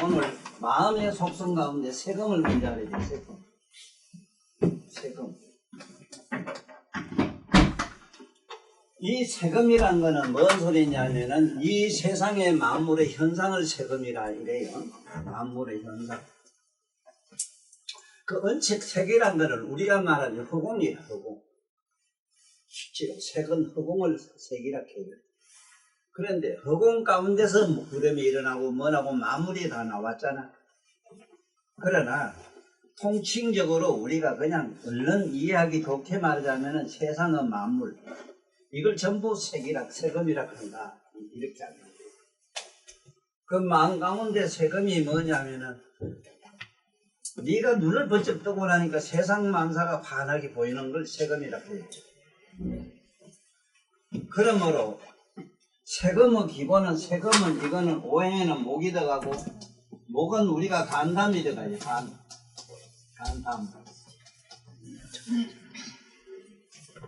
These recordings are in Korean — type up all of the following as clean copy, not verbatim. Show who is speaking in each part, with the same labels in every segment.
Speaker 1: 오늘 마음의 속성 가운데 세금을 먼저 알아야 돼. 세금. 이 세금이란 거는 뭔 소리냐면은 이 세상의 만물의 현상을 세금이라 이래요. 만물의 현상. 그 은책 색이란 거를 우리가 말하는 허공이에요. 허공. 실제로 색은 허공을 색이라 해요. 그런데 허공 가운데서 구름이 일어나고 뭐라고 만물이 다 나왔잖아. 그러나 통칭적으로 우리가 그냥 얼른 이해하기 좋게 말하자면은 세상의 만물 이걸 전부 세금이라 한다. 이렇게 하는 거예요. 그 마음 가운데 세금이 뭐냐면은 네가 눈을 번쩍 뜨고 나니까 세상 만사가 환하게 보이는 걸 세금이라고 해요. 그러므로 세금의 기본은 세금은 이거는 오행에는 목이 들어가고 목은 우리가 간담이 들어가요. 간담.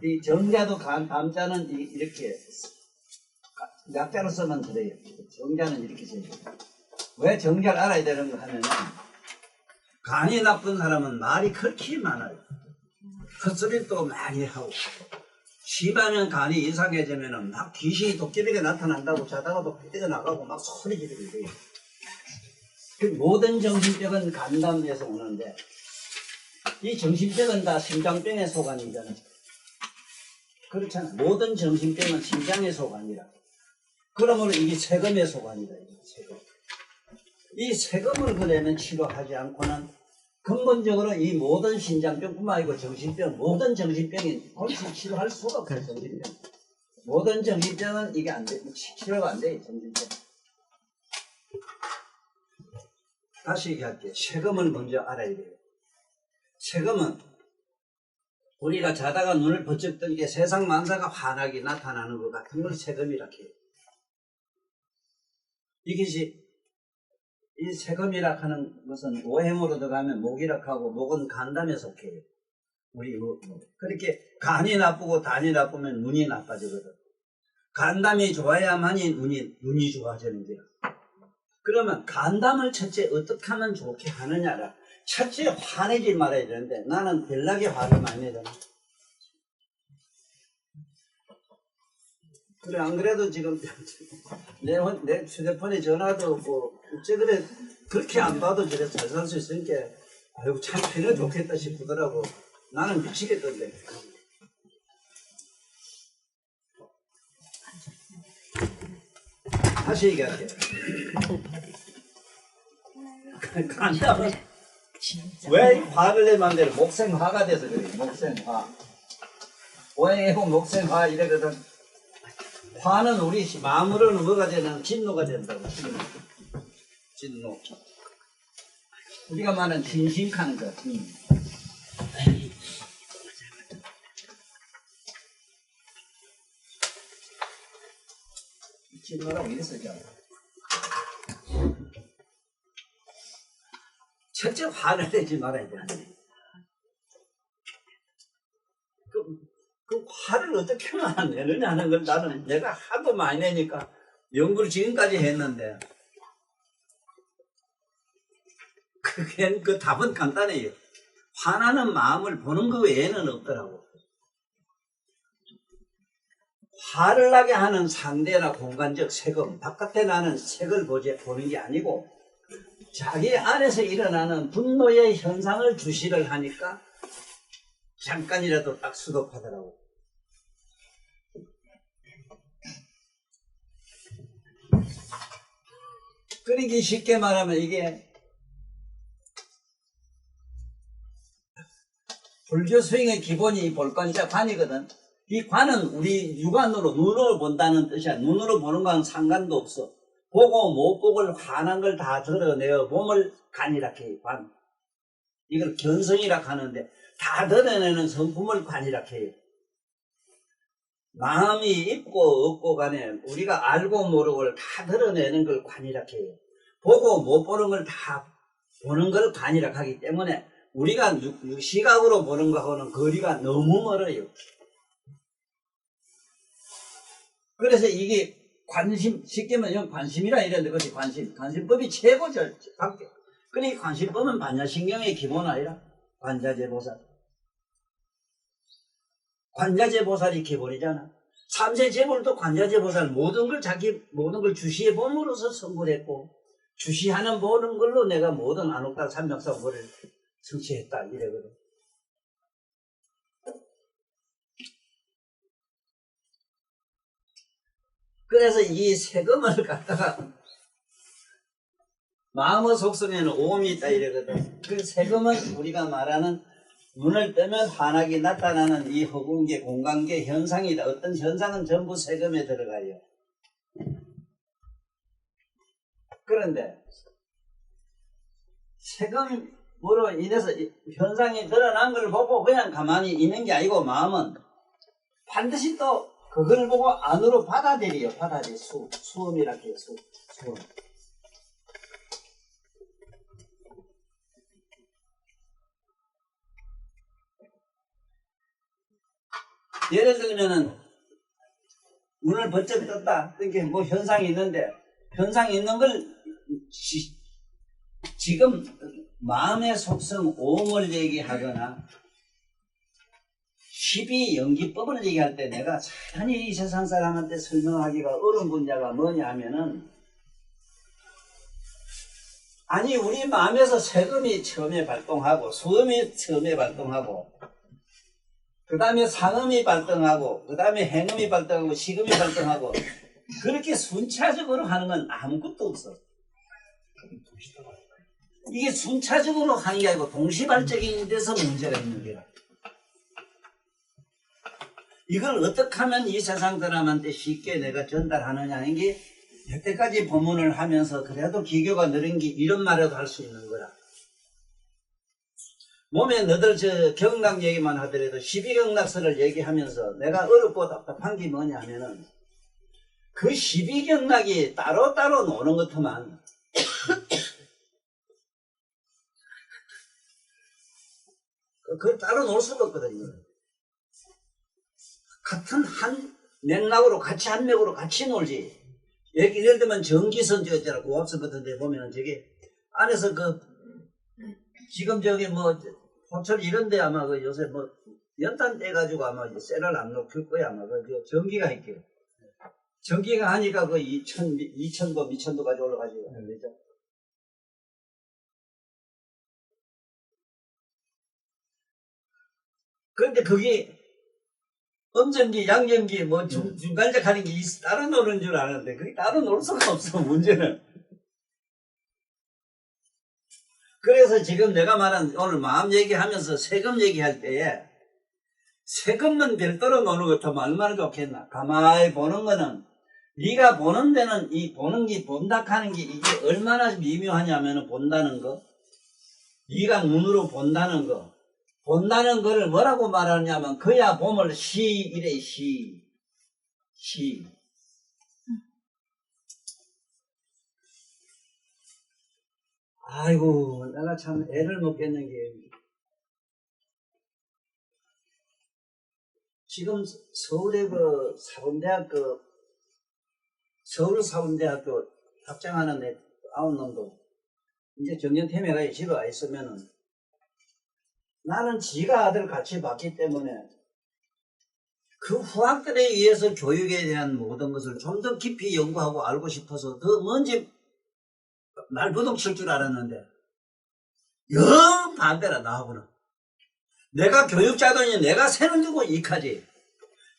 Speaker 1: 이 정자도 담자는 이렇게 약자로 쓰면 그래요. 정자는 이렇게 써요. 왜 정자를 알아야 되는 거 하면은 간이 나쁜 사람은 말이 그렇게 많아요. 헛소리도 많이 하고 심하면 간이 이상해지면은 막 귀신이 도깨비가 나타난다고 자다가도 삐져 나가고 막 소리 지르고 그래요. 그 모든 정신병은 간담에서 오는데 이 정신병은 다 심장병의 소관이잖아요. 그렇잖아. 모든 정신병은 심장의 소관이라. 그러므로 이게 세금의 소관이다. 세금. 이 세금을 그러면 치료하지 않고는 근본적으로 이 모든 심장병뿐만 아니고 정신병, 모든 정신병이 골치 치료할 수가 없어요. 정신병. 모든 정신병은 이게 안 돼. 치료가 안 돼. 정신병. 다시 얘기할게요. 세금을 먼저 알아야 돼요. 세금은 우리가 자다가 눈을 번쩍 뜬 게 세상 만사가 환하게 나타나는 것 같은 걸 세금이라 해요. 이것이 이 세금이라 하는 것은 오행으로 들어가면 목이라 하고 목은 간담에 속해요. 우리 그렇게 간이 나쁘고 단이 나쁘면 눈이 나빠지거든. 간담이 좋아야만이 눈이 좋아지는 거야. 그러면 간담을 첫째 어떻게 하면 좋게 하느냐라. 첫째 화내지 말아야 되는데 나는 별나게 화를 많이 내잖아. 그래 안 그래도 지금 내 휴대폰에 전화도 없고 어째 그래 그렇게 안 봐도 저래 잘 살 수 있으니까 아이고 참 편해 좋겠다 싶더라고. 나는 미치겠던데. 다시 얘기할게. 간담은 왜 화를 내면 돼? 목생화가 돼서 그래. 목생화. 오행이고 목생화 이래거든. 화는 우리 마음으로는 뭐가 되는 진노가 된다고. 진노. 우리가 말하는 진심하는 거. 진노라고 이래 쓰잖아. 첫째 화를 내지 말아야 되는데. 그 화를 어떻게 하면 내느냐 하는 걸 나는 내가 하도 많이 내니까 연구를 지금까지 했는데 그 답은 간단해요. 화나는 마음을 보는 것 외에는 없더라고. 화를 나게 하는 상대나 공간적 세금, 바깥에 나는 색을 보는 게 아니고 자기 안에서 일어나는 분노의 현상을 주시를 하니까 잠깐이라도 딱 수급하더라고. 그러기 쉽게 말하면 이게 불교 수행의 기본이 이 볼관자 관이거든. 이 관은 우리 육안으로 눈으로 본다는 뜻이야. 눈으로 보는 건 상관도 없어. 보고 못 보고를 환한 걸 다 드러내어 몸을 관이라 해요. 관. 이걸 견성이라 하는데 다 드러내는 성품을 관이라 해요. 마음이 있고 없고 간에 우리가 알고 모르고를 다 드러내는 걸 관이라 해요. 보고 못 보는 걸 다 보는 걸 관이라 하기 때문에 우리가 시각으로 보는 거하고는 거리가 너무 멀어요. 그래서 이게 관심, 쉽게 말하면 관심이라 이랬는데, 그것이 관심법이 최고죠. 그러니 관심법은 반야신경의 기본 아니라 관자재보살. 관자재보살이 기본이잖아. 삼세재불도 관자재보살 모든 걸 모든 걸 주시의 몸으로서 선물했고, 주시하는 모든 걸로 내가 모든 안옥달 삼명사물을 성취했다. 이래거든. 그래서 이 세금을 갖다가 마음의 속성에는 오음이 있다 이러거든. 그 세금은 우리가 말하는 눈을 뜨면 환하게 나타나는 이 허공계, 공간계 현상이다. 어떤 현상은 전부 세금에 들어가요. 그런데 세금으로 인해서 현상이 드러난 걸 보고 그냥 가만히 있는 게 아니고 마음은 반드시 또 그걸 보고 안으로 받아들여요. 수음이라 해요. 수음. 예를 들면은 눈을 번쩍 떴다. 이렇게 뭐 현상이 있는데 현상이 있는 걸 지금 마음의 속성 오음을 얘기하거나 12연기법을 얘기할 때 내가 찬히 이 세상 사람한테 설명하기가 어려운 분야가 뭐냐 하면은 아니 우리 마음에서 세금이 처음에 발동하고 수음이 처음에 발동하고 그 다음에 상음이 발동하고 그 다음에 행음이 발동하고 식음이 발동하고 그렇게 순차적으로 하는 건 아무것도 없어. 이게 순차적으로 하는 게 아니고 동시발적인 데서 문제가 있는 거야. 이걸 어떻게 하면 이 세상 사람한테 쉽게 내가 전달하느냐는 게 여태까지 법문을 하면서 그래도 기교가 늘은 게 이런 말이라도 할 수 있는 거라. 몸에 너들 저 경락 얘기만 하더라도 12경락설을 얘기하면서 내가 어렵고 답답한 게 뭐냐 하면은 그 12경락이 따로따로 노는 것만 그걸 따로 놀 수가 없거든요. 같은 한 맥락으로 같이 한 맥으로 같이 놀지. 예를 들면 전기선저 있잖아. 고압선 같은 데 보면은 저게 안에서 지금 저기 뭐 호철 이런 데 아마 요새 뭐 연탄 떼가지고 아마 이제 셀을 안 놓을 거야. 아마 전기가 있게. 전기가 하니까 2000도, 2000도까지 올라가지고. 그죠? 그런데 그게 음전기, 양전기, 뭐 중간작 하는 게 따로 노는 줄 아는데 그게 따로 놀 수가 없어, 문제는. 그래서 지금 내가 말한 오늘 마음 얘기하면서 세금 얘기할 때에 세금만 별도로 노는 것 같으면 얼마나 좋겠나. 가만히 보는 거는 네가 보는 데는 이 보는 게 본다 하는 게 이게 얼마나 미묘하냐면 본다는 거. 네가 눈으로 본다는 거. 본다는 거를 뭐라고 말하냐면 그야 봄을 이래 시. 아이고 내가 참 애를 먹겠는 게 지금 서울의 서울사범대학교 합장하는 애 9놈도 이제 정년퇴임해가 집에 와 있으면은 나는 지가 아들 같이 봤기 때문에 그 후학들에 의해서 교육에 대한 모든 것을 좀 더 깊이 연구하고 알고 싶어서 더 먼지 말부동 칠 줄 알았는데 영 반대라. 나하고는 내가 교육자더니 내가 새는 주고 이익하지.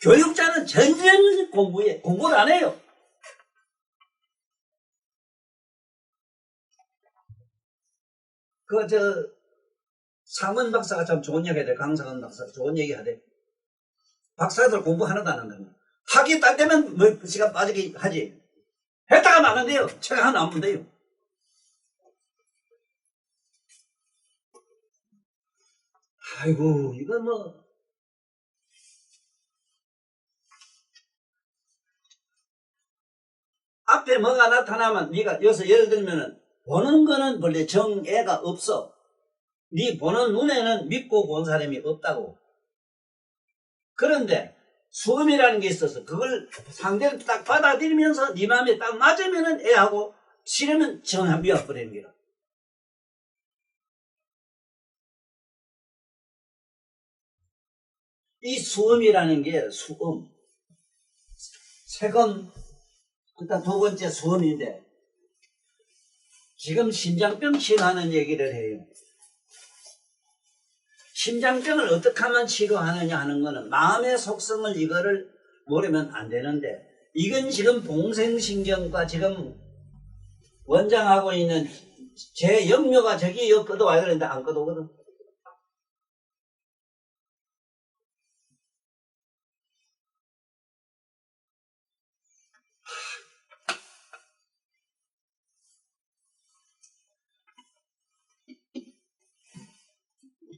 Speaker 1: 교육자는 전전 공부를 안 해요. 상원 박사가 참 좋은 얘기 하대. 강상원 박사 좋은 얘기 하대. 박사들 공부 하나도 안 한다는. 학위 딱 되면 뭐 시간 빠지게 하지. 했다가 나는데요. 책 하나 안 본대요. 아이고 이건 뭐 앞에 뭐가 나타나면 네가 여기서 예를 들면은 보는 거는 원래 정애가 없어. 네 보는 눈에는 믿고 본 사람이 없다고. 그런데 수음이라는 게 있어서 그걸 상대를 딱 받아들이면서 네 마음에 딱 맞으면은 애하고 싫으면 정 미워버리는 거야. 이 수음이라는 게 수음, 세금, 일단 두 번째 수음인데 지금 심장병 치료하는 얘기를 해요. 심장병을 어떻게 하면 치료하느냐 하는 거는 마음의 속성을 이거를 모르면 안 되는데 이건 지금 봉생신경과 지금 원장하고 있는 제 역류가 저기 꺼도와야 되는데 안 꺼도거든.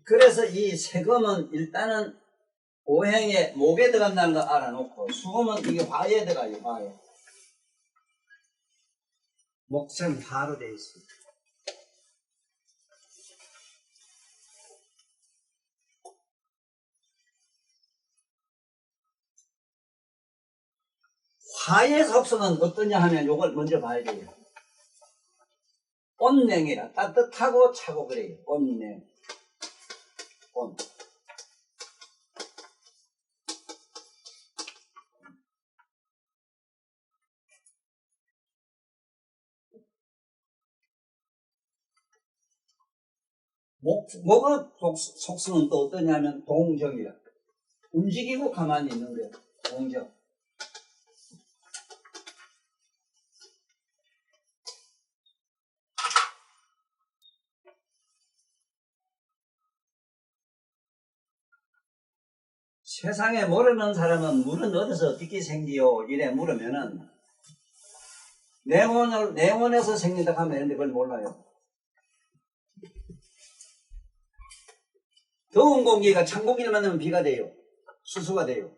Speaker 1: 그래서 이 세금은 일단은 오행에 목에 들어간다는 거 알아놓고 수금은 이게 화에 들어가요. 화에. 목생 화로 되어 있습니다. 화의 속성은 어떠냐 하면 이걸 먼저 봐야 돼요. 온냉이라 따뜻하고 차고 그래요. 온냉. 온. 목의 속성은 또 어떠냐면 동적이라. 움직이고 가만히 있는 거예요. 동적. 세상에 모르는 사람은 물은 어디서 어떻게 생기요? 이래 물으면은 내원에서 생긴다 하면 되는데 그걸 몰라요. 더운 공기가 찬 공기를 만나면 비가 돼요. 수수가 돼요.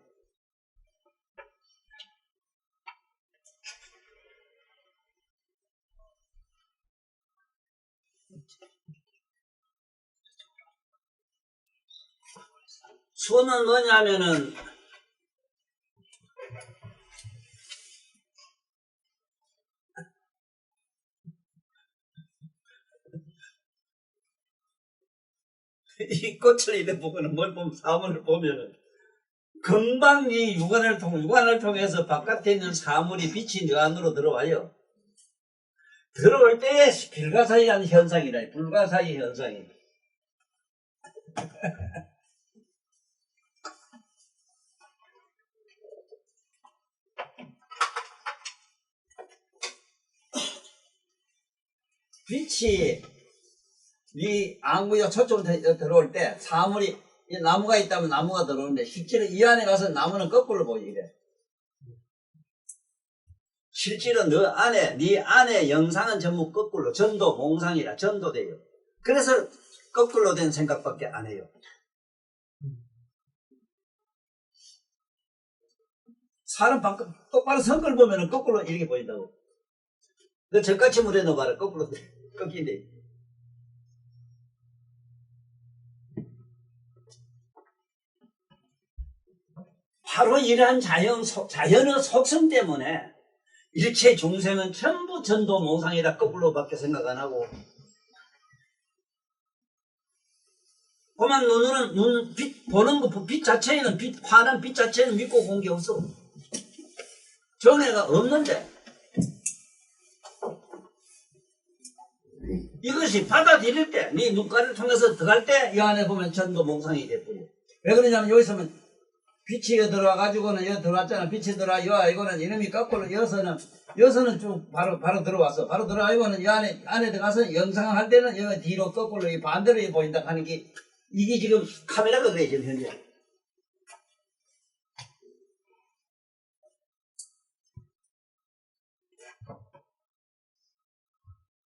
Speaker 1: 수는 뭐냐면은 이 꽃을 이래 보고는 뭘 보면 사물을 보면은 금방 이 육안을 통해서 바깥에 있는 사물이 빛이 내 안으로 들어와요. 들어올 때 불가사의한 현상이라 불가사의 현상이. 빛이 네 안구에 저쪽으로 들어올 때 사물이 나무가 있다면 나무가 들어오는데 실제로 이 안에 가서 나무는 거꾸로 보이게 돼. 실제로 네 안에 영상은 전부 거꾸로 전도 몽상이라 전도돼요. 그래서 거꾸로 된 생각밖에 안 해요. 사람 똑바로 성걸 보면 거꾸로 이렇게 보인다고. 너 저같이 물에 넣어봐라. 거꾸로 꺾인데. 바로 이러한 자연의 속성 때문에 일체 중생은 전부 전도 몽상이다. 거꾸로밖에 생각 안 하고. 그만 눈은 빛 보는 거 빛 자체에는 환한 빛 자체는 믿고 본 게 없어. 정해가 없는데 이것이 받아들일 때 네 눈가를 통해서 들어갈 때 이 안에 보면 전도 몽상이 돼버려. 왜 그러냐면 여기서는 빛이 들어와 가지고는 여기 들어왔잖아. 빛이 들어와 이거는 이놈이 거꾸로 여서는 쭉 바로 들어왔어. 바로 들어와 이거는 이 안에 들어가서 영상을 할 때는 여기 뒤로 거꾸로 반대로 보인다 하는 게 이게 지금 카메라가 그래 지금 현재.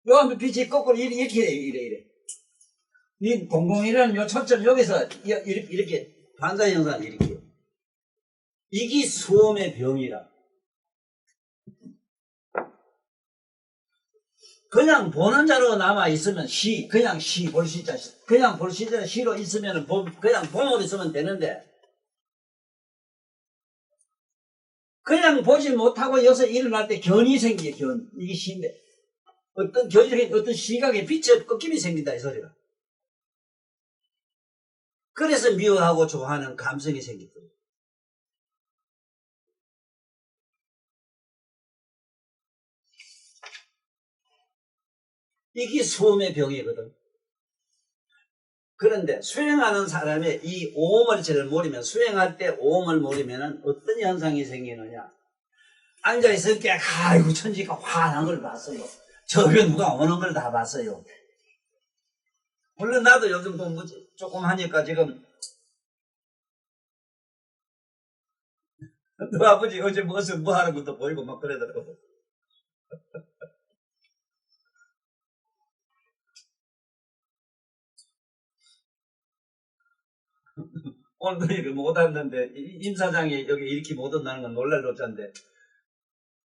Speaker 1: 요 하면 빛이 거꾸로 이렇게 이래. 이 공공이라는 요 초점 여기서 이렇게 반사 현상 이렇게. 이게 수음의 병이라. 그냥 보는 자로 남아 있으면 그냥 볼 시자, 그냥 볼 시자 시로 있으면 그냥 봄으로 있으면 되는데 그냥 보지 못하고 여기서 일어날 때 견이 생겨, 견. 이게 시인데. 어떤 견이 생긴, 어떤 시각에 빛의 꺾임이 생긴다, 이 소리가. 그래서 미워하고 좋아하는 감성이 생기거든요. 이게 수험의 병이거든. 그런데 수행하는 사람의 이 오음을 잘 모르면, 수행할 때 오음을 모르면 어떤 현상이 생기느냐. 앉아있을 때, 아이고, 천지가 화난 걸 봤어요. 저게 누가 오는 걸 다 봤어요. 물론 나도 요즘 공부 조금 하니까 지금, 너 아버지 어제 무엇을 뭐 하는 것도 보이고 막 그러더라고. 오늘도 이렇게 못 왔는데, 임사장이 여기 이렇게 못 온다는 건 놀랄 노자인데,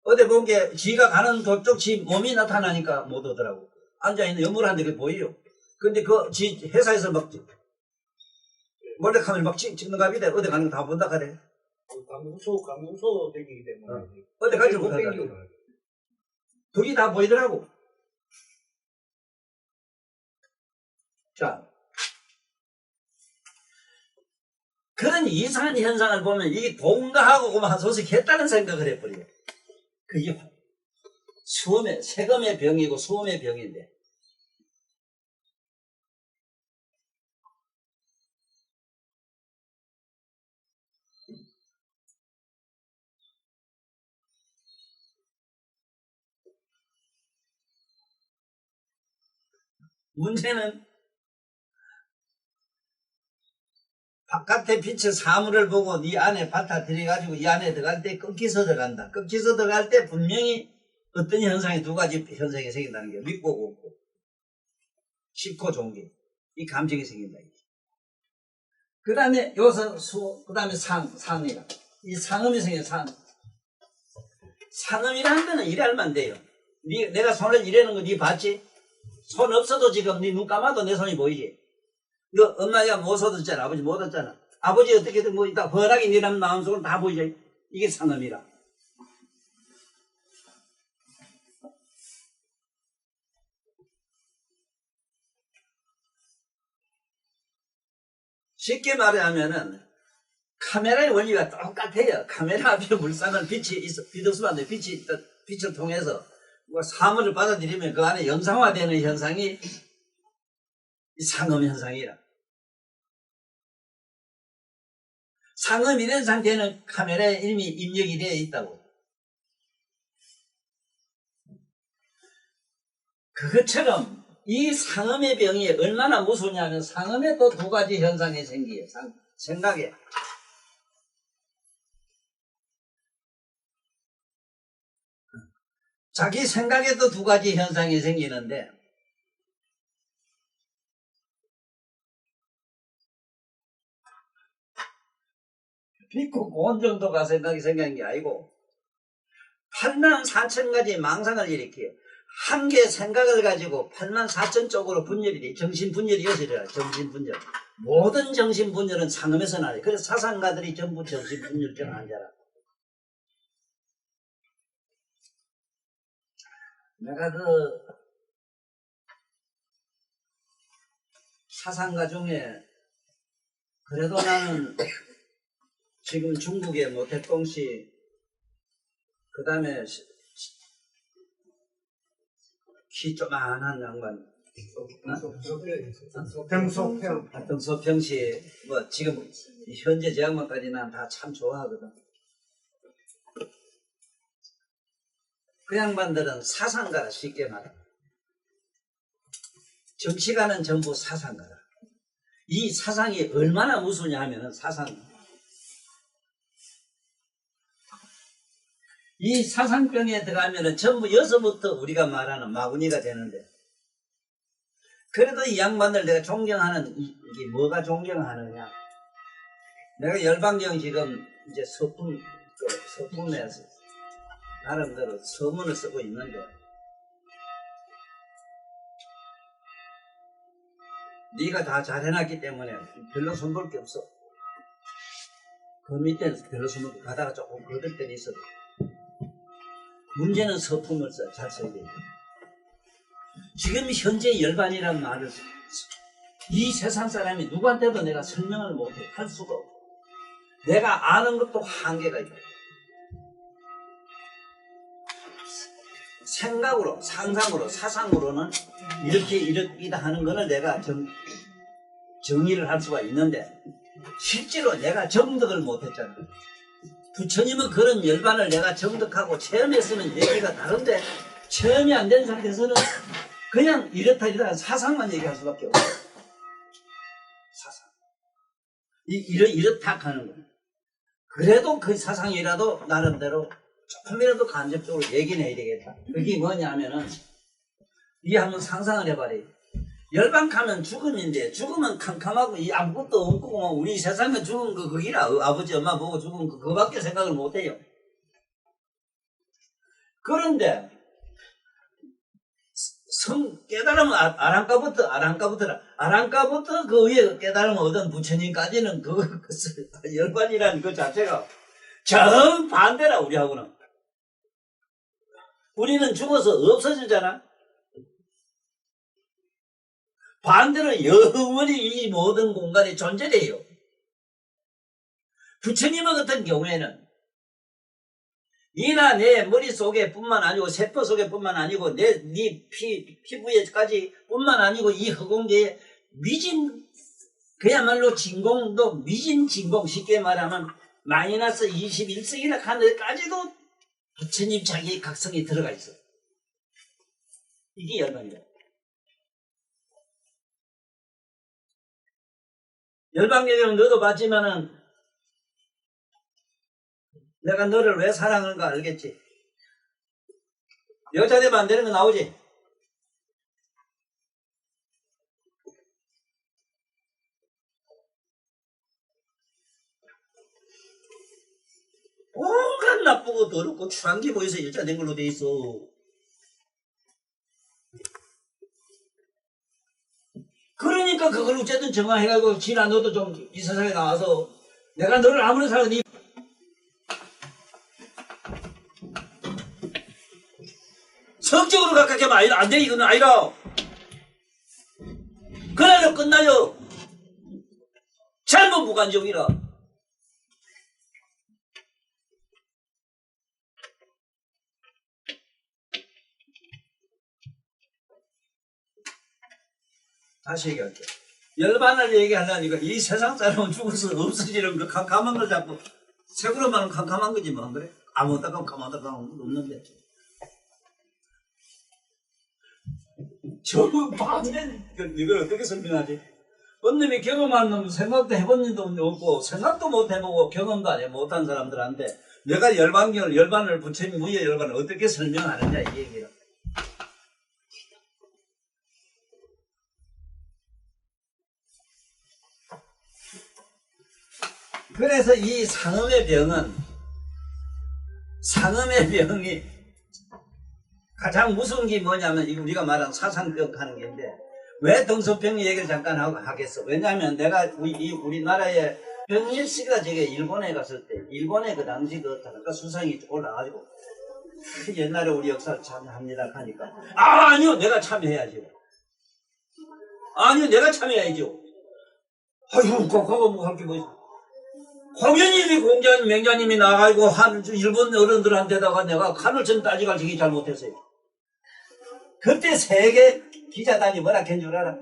Speaker 1: 어디 본 게 지가 가는 도쪽 지 몸이 나타나니까 못 오더라고. 앉아있는 여물한테 그게 보여요. 근데 그 지 회사에서 막 몰래 카메라 막 찍는 가 비대 어디 가는 거 다 본다 그래.
Speaker 2: 감금소 되기 때문에.
Speaker 1: 어디 갈지 못한다. 그게 다 보이더라고. 자, 그런 이상한 현상을 보면 이게 동가하고 그만 소식 했다는 생각을 해버려요. 그게 수험의, 세금의 병이고 수험의 병인데. 문제는 바깥의 빛의 사물을 보고 네 안에 받아들여가지고 이 안에 들어갈 때 꺾여서 들어간다. 꺾여서 들어갈 때 분명히 어떤 현상이 두 가지 현상이 생긴다는 게 믿고 없고 싫고 좋은 게 이 감정이 생긴다. 그 다음에 요서 그 다음에 상이라. 이 상음이 생겨, 상음이라는 데는 이래하면 안 돼요. 내가 손을 이래는 거 니 봤지? 손 없어도 지금 니 눈 감아도 내 손이 보이지? 너 엄마가 못 얻었잖아. 아버지 못 얻었잖아. 아버지 어떻게든 뭐 이따 허락이 네 마음속으로 다 보이지? 이게 상음이라. 쉽게 말하면은 카메라의 원리가 똑같아요. 카메라 앞에 물상은 빛이 있어, 빛 없으면 안 돼. 빛을 통해서 뭐 사물을 받아들이면 그 안에 영상화되는 현상이 이 상음 현상이라. 상음이 된 상태는 카메라에 이미 입력이 되어 있다고. 그것처럼 이 상음의 병이 얼마나 무서우냐면 상음에 또 두 가지 현상이 생겨요. 생각에. 자기 생각에도 두 가지 현상이 생기는데 비코 고온 정도가 생각인 게 아니고 8만 4천 가지 망상을 일으켜요. 한 개의 생각을 가지고 8만 4천 쪽으로 분열이 돼. 정신분열이 여기서 정신분열. 모든 정신분열은 상음에서 나요. 그래서 사상가들이 전부 정신분열증 환자라. 내가 사상가 중에 그래도 나는 지금 중국의 뭐 백동씨 그 다음에 키 조만한 양반 등소평씨 뭐 지금 현재 저 양반까지 난 다 참 좋아하거든. 그 양반들은 사상가라. 쉽게 말해 정치가는 전부 사상가라. 이 사상이 얼마나 무서우냐 하면은 이 사상병에 들어가면은 전부 여기서부터 우리가 말하는 마구니가 되는데, 그래도 이 양반들 내가 존경하는, 이게 뭐가 존경하느냐. 내가 열방경 지금 이제 서품에 나름대로 서문을 쓰고 있는데, 네가 다 잘해놨기 때문에 별로 손볼 게 없어. 그 밑에는 별로 숨을 가다가 조금 거들 때는 있어도 문제는 서품을 잘 써야 돼요. 지금 현재 열반이란 말을 이 세상 사람이 누구한테도 내가 설명을 못해 할 수가 없고 내가 아는 것도 한계가 있고 생각으로 상상으로 사상으로는 이렇게 하는 거는 내가 정의를 할 수가 있는데 실제로 내가 정득을 못했잖아. 부처님은 그런 열반을 내가 정득하고 체험했으면 얘기가 다른데 체험이 안 된 상태에서는 그냥 이렇다 사상만 얘기할 수밖에 없어. 사상. 이렇다 하는 거야. 그래도 그 사상이라도 나름대로 조금이라도 간접적으로 얘기는 해야 되겠다. 그게 뭐냐면은 이 한번 상상을 해봐라. 열반하면 죽음인데 죽음은 캄캄하고 이 아무것도 없고 우리 세상에 죽은 거 그기라. 아버지 엄마 보고 죽은 거 그거밖에 생각을 못해요. 그런데 깨달으면 아랑가부터 그 위에 깨달으면 얻은 부처님까지는 그 열반이라는 그 자체가 정반대라. 우리하고는 우리는 죽어서 없어지잖아. 반대로 영원히 이 모든 공간에 존재돼요. 부처님 같은 경우에는 이나 내 머릿속에 뿐만 아니고 세포 속에 뿐만 아니고 네 피부에까지 뿐만 아니고 이 허공계에 미진 그야말로 진공도 미진 진공 쉽게 말하면 마이너스 21세기나 하는 데까지도 부처님 자기의 각성이 들어가 있어. 이게 열반이다. 열반경에는 너도 봤지만은 내가 너를 왜 사랑하는가 알겠지? 여자 되면 안 되는 거 나오지? 온갖 나쁘고 더럽고 추한 게 보여서 여자 된 걸로 돼 있어. 그러니까 그걸 어쨌든 정화해가지고 지나 너도 좀 이 세상에 나와서 내가 너를 아무리 사랑해도 성적으로 가깝게 하면 안 돼. 이거는 아니라 그날로 끝나요. 잘못 무관정이라. 다시 얘기할게. 열반을 얘기하려니까 이 세상 사람은 죽어서 없어지는 그 캄캄한 걸 자꾸 색으로 말하면 캄캄한 거지 뭐. 안 그래? 아무것도 캄캄하다 없는데. 저 반대 이걸 어떻게 설명하지? 어느 놈이 경험한 놈 생각도 해본 일도 없고 생각도 못 해보고 경험도 안 해 못한 사람들한테 내가 열반을 부처님 무예 열반을 어떻게 설명하느냐 이 얘기라. 그래서 이 상음의 병이 가장 무서운 게 뭐냐면 이거 우리가 말하는 사상병 하는 게인데 왜 등소병 얘기를 잠깐 하겠어? 왜냐하면 내가 우리나라에 병일 씨가 제가 일본에 갔을 때 일본에 그 당시 그 수상이 올라가지고 옛날에 우리 역사를 참여합니다 하니까 아니요 내가 참여해야죠. 아니요 내가 참여해야죠. 아이고 그거 뭐 할 게 뭐 있어. 황현님이 맹자님이 나가지고 일본 어른들한테다가 내가 한을 전 따지갈 적이 잘못했어요. 그때 세계 기자단이 뭐라 했는 줄 알아?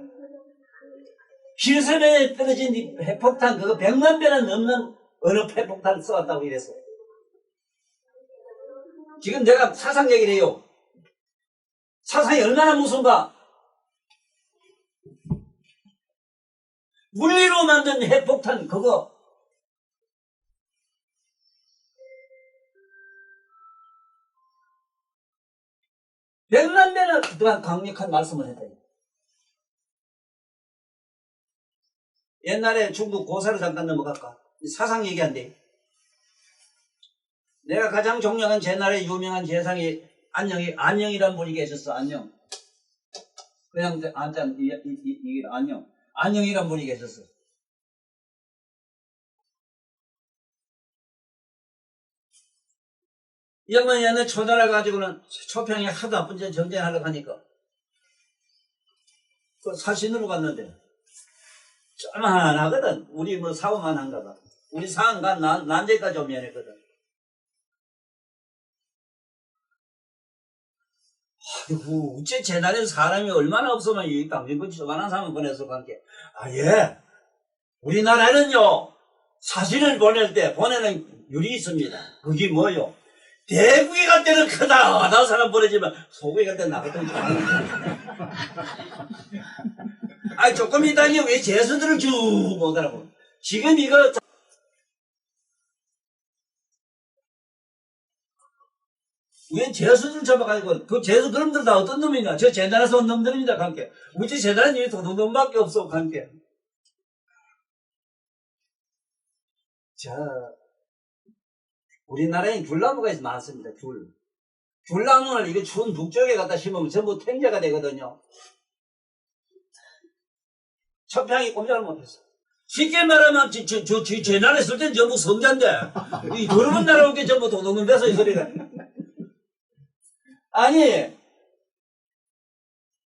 Speaker 1: 실선에 떨어진 핵폭탄 그거 100만 배는 넘는 어느 핵폭탄을 쏘았다고 이랬어. 지금 내가 사상 얘기를 해요. 사상이 얼마나 무서운가? 물리로 만든 핵폭탄 그거 100만 배는 그동안 강력한 말씀을 했다. 옛날에 중국 고사를 잠깐 넘어갈까? 사상 얘기한대. 내가 가장 존경한 제 나라의 유명한 재상이 안녕이란 분이 계셨어. 안녕. 그냥 안녕. 안녕이란 분이 계셨어. 이 양반이 옛날에 초단을 가지고는 초평이 하도 나쁜 데 정전하려고 하니까 그 사신으로 갔는데 쪼만하거든. 우리 뭐 사고만 한가 봐. 우리 상가 난제까지 오면 했거든. 아이고, 어째 재단에 사람이 얼마나 없으면 이 강진구 저만한 사람을 보냈을 관계. 아, 예. 우리나라는요, 사진을 보낼 때 보내는 율이 있습니다. 그게 뭐요? 대구에 갈 때는 크다. 나 사람 보내지만 소구에 갈 때는 나거든. 아, 조금 있다니 왜 재수들을 쭉 못하라고. 지금 이거 왜 재수들 잡아가지고 그 재수 그놈들 다 어떤 놈이냐? 저 재단에서 온 놈들입니다. 관계. 우리 재단은 이 도둑놈밖에 없어. 관계. 자, 우리나라에 귤나무가 많습니다. 귤나무를 이게 추운 북쪽에 갖다 심으면 전부 탱자가 되거든요. 천평이 꼼짝을 못했어. 쉽게 말하면 제 나라에 있을 땐 전부 성자인데 이 더러운 나라 온 게 전부 도둑놈 돼서 이 소리가. 아니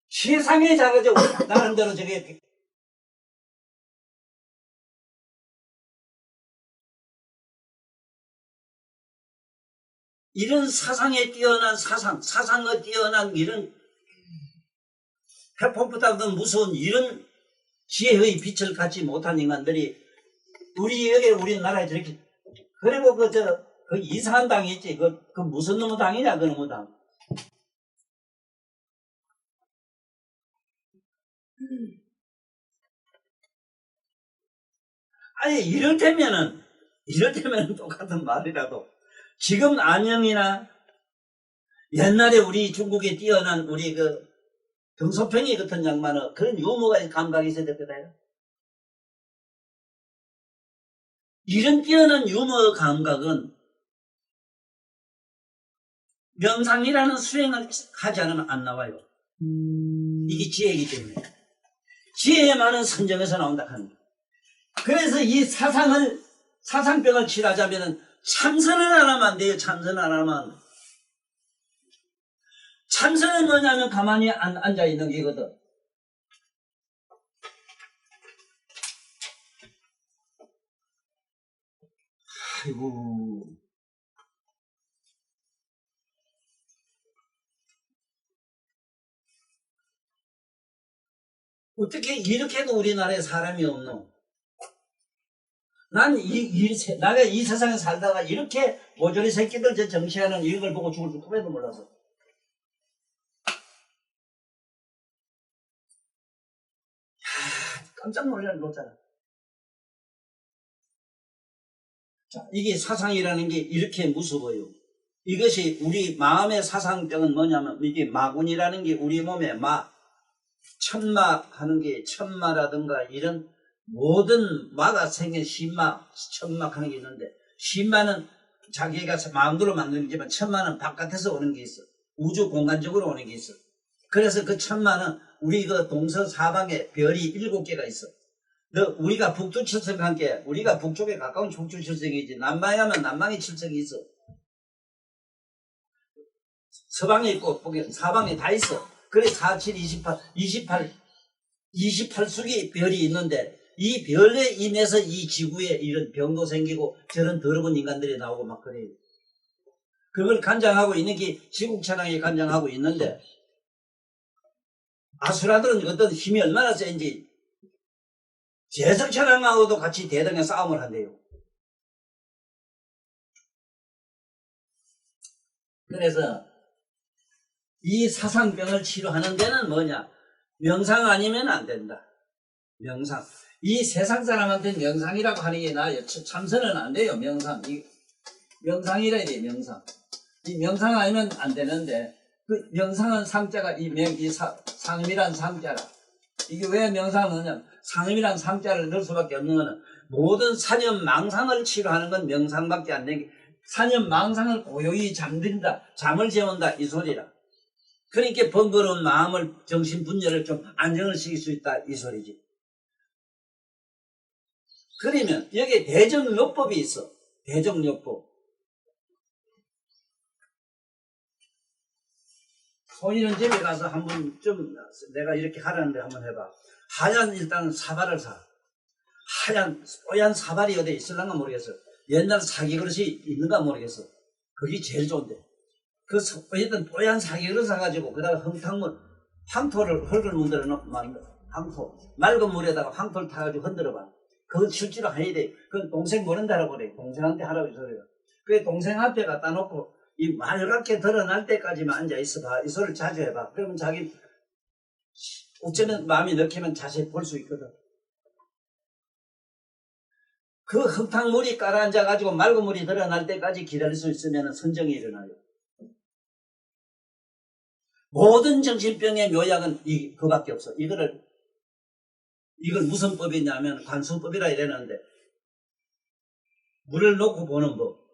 Speaker 1: 세상에 작아져. 나름대로 저게 이런 사상에 뛰어난 사상에 뛰어난 이런 해폭보다도 무서운 이런 지혜의 빛을 갖지 못한 인간들이 우리나라에 저렇게. 그리고 그 이상한 당이 있지. 그 무슨 놈의 당이냐, 그 놈의 당. 아니, 이를테면은 똑같은 말이라도 지금 안영이나 옛날에 우리 중국에 뛰어난 우리 그 등소평이 같은 양반은 그런 유머가 감각이 있어야 될 거다. 이런 뛰어난 유머 감각은 명상이라는 수행을 하지 않으면 안 나와요. 이게 지혜이기 때문에. 지혜에 많은 선정에서 나온다 하는 거예요. 그래서 이 사상병을 치료하자면은 참선을 안 하면 안 돼요. 참선을 안 하면. 참선은 뭐냐면 가만히 앉아 있는 게거든. 아이고. 어떻게 이렇게 해도 우리나라에 사람이 없노? 내가 이 세상에 살다가 이렇게 모조리 새끼들 저 정치하는 이런 걸 보고 죽을 줄 꿈에도 몰랐어. 깜짝 놀잖아. 자, 이게 사상이라는 게 이렇게 무서워요. 이것이 우리 마음의 사상병은 뭐냐면 이게 마군이라는 게 우리 몸에 천마 하는 게 천마라든가 이런 모든 마가 생긴 신마, 천막 하는 게 있는데 신마는 자기가 마음대로 만드는 게지만 천마는 바깥에서 오는 게 있어. 우주 공간적으로 오는 게 있어. 그래서 그 천마는 우리 그 동서사방에 별이 7개가 있어. 우리가 북두칠성한 게 우리가 북쪽에 가까운 북두칠성이지 남방에 가면 남방에 칠성이 있어. 서방에 있고 사방에 다 있어. 그래 4, 7, 28숙이 별이 있는데 이 별에 인해서 이 지구에 이런 병도 생기고 저런 더러운 인간들이 나오고 막 그래요. 그걸 간장하고 있는 게 지국천왕이 간장하고 있는데 아수라들은 어떤 힘이 얼마나 센지 제석천왕하고도 같이 대등의 싸움을 한대요. 그래서 이 사상병을 치료하는 데는 뭐냐? 명상 아니면 안 된다. 명상. 이 세상 사람한테는 명상이라고 하는 게 나아요. 참선은 안 돼요. 명상이라 해야 돼요. 명상. 이 명상 아니면 안 되는데 그 명상은 상자가 상음이란 상자라. 이게 왜 명상을 넣느냐? 상음이란 상자를 넣을 수밖에 없는 거는 모든 사념 망상을 치료하는 건 명상밖에 안 되는 게 사념 망상을 고요히 잠든다. 잠을 재운다. 이 소리라. 그러니까 번거로운 마음을 정신 분열을 좀 안정을 시킬 수 있다. 이 소리지. 그러면 여기에 대정요법이 있어. 대정요법. 손이는 집에 가서 한번 좀 내가 이렇게 하라는데 한번 해봐. 하얀 일단 사발을 사. 하얀 뽀얀 사발이 어디 있을란가 모르겠어. 옛날 사기 그릇이 있는가 모르겠어. 그게 제일 좋은데. 그 일단 뽀얀 사기 그릇 사가지고 그다가 흥탕물 황토를 흙을 문드러 놓고 황토 맑은 물에다가 황토를 타가지고 흔들어봐. 그건 실제로 해야 돼. 그건 동생 모른다라고 그래. 동생한테 하라고 소리가. 그래 동생 앞에 갖다 놓고 이 맑게 드러날 때까지만 앉아 있어봐. 이 소리를 자주 해봐. 그러면 자기 어쩌면 마음이 넣히면 자세히 볼 수 있거든. 그 흙탕물이 깔아앉아가지고 맑은 물이 드러날 때까지 기다릴 수 있으면 선정이 일어나요. 모든 정신병의 묘약은 그밖에 없어. 이걸 무슨 법이냐면 관수법이라 이러는데 물을 놓고 보는 법.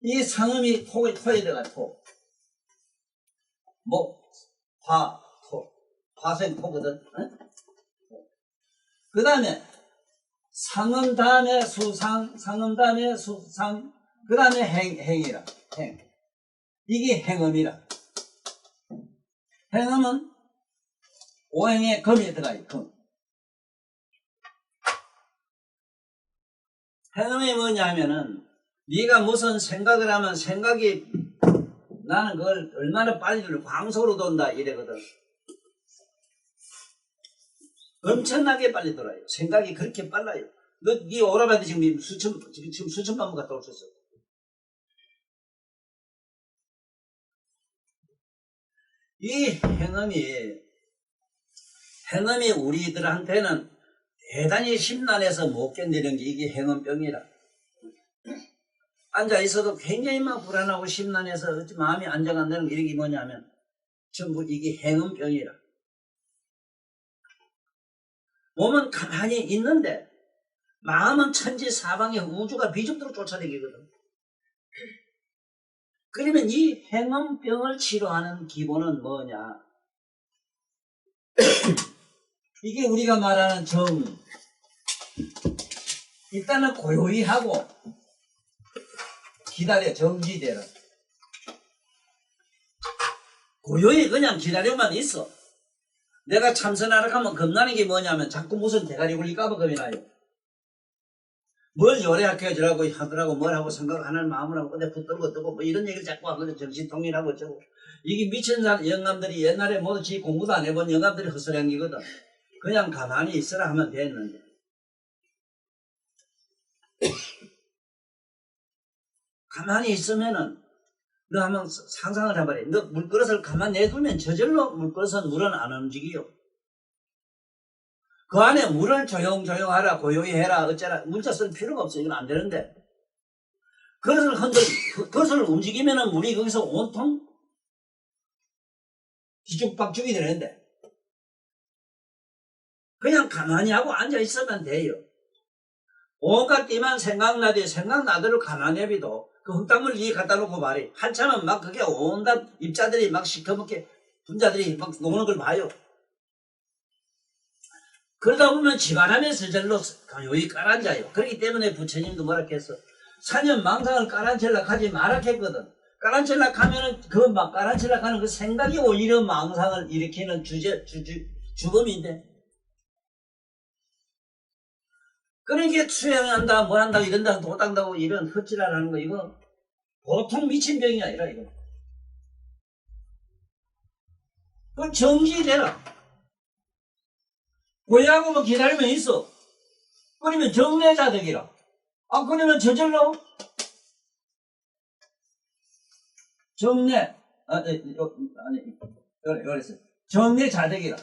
Speaker 1: 이 상음이 토에 들어가 토. 목, 화, 토. 화생 토거든. 그 다음에 상음 다음에 수상, 상음 다음에 수상, 그 다음에 행이라. 행. 이게 행음이라. 행음은 오행에 금이 들어가요. 금. 행음이 뭐냐 하면은 네가 무슨 생각을 하면 생각이 나는 그걸 얼마나 빨리 광속으로 돈다 이래거든. 엄청나게 빨리 돌아요. 생각이 그렇게 빨라요. 네 오라버니 지금 수천만 번 갔다 오셨어. 이 행음이 우리들한테는 대단히 심란해서 못 견디는 게 이게 행음병이라. 앉아 있어도 굉장히 막 불안하고 심란해서 마음이 안정 안 되는 게 이게 뭐냐면 전부 이게 행음병이라. 몸은 가만히 있는데 마음은 천지 사방에 우주가 비집도로 쫓아다니거든. 그러면 이 행음병을 치료하는 기본은 뭐냐? 이게 우리가 말하는 정. 일단은 고요히 하고 기다려. 정지되라. 고요히 그냥 기다려만 있어. 내가 참선하러 가면 겁나는 게 뭐냐면 자꾸 무슨 대가리 굴릴까봐 겁이 나요. 뭘 요래학교해주라고 하더라고 뭘 하고 생각하는 마음을 하고 어디 붙들고 뜨고 뭐 이런 얘기를 자꾸 하거든. 정신통일하고 어쩌고. 이게 미친 사람 영감들이 옛날에 모두 지 공부도 안 해본 영감들이 헛소리한기거든. 그냥 가만히 있으라 하면 됐는데. 가만히 있으면은 너 한번 상상을 해봐라. 너 물그릇을 가만히 내두면 저절로 물그릇은 물은 안 움직이요. 그 안에 물을 조용조용 하라, 고요히 해라, 어쩌라. 문자 쓸 필요가 없어. 이건 안 되는데. 그것을 움직이면은 물이 거기서 온통 뒤죽박죽이 되는데. 그냥 가만히 하고 앉아 있으면 돼요. 온갖 띠만 생각나되 생각나대로 가만히 해비도 그 흙탕물 위에 갖다 놓고 말이 한참은 막 그게 온갖 입자들이 막 시커멓게 분자들이 막 노는 걸 봐요. 그러다 보면 집안함에서 절로 여기 깔아앉아요. 그렇기 때문에 부처님도 뭐라 했어. 사년 망상을 깔아앉힐라 하지 마라 했거든. 깔아앉힐라 하면은 그 막 깔아앉힐라 하는 그 생각이 오히려 망상을 일으키는 주범인데. 그러니까 수행한다, 뭐 한다, 이런다, 도당다고 이런 헛질하라는 거, 이거 보통 미친 병이 아니라, 이거. 그건 정지되라. 고야하고 뭐 기다리면 있어. 그러면 정내자득이라. 아, 그러면 저절로 그랬어요. 정내자득이라.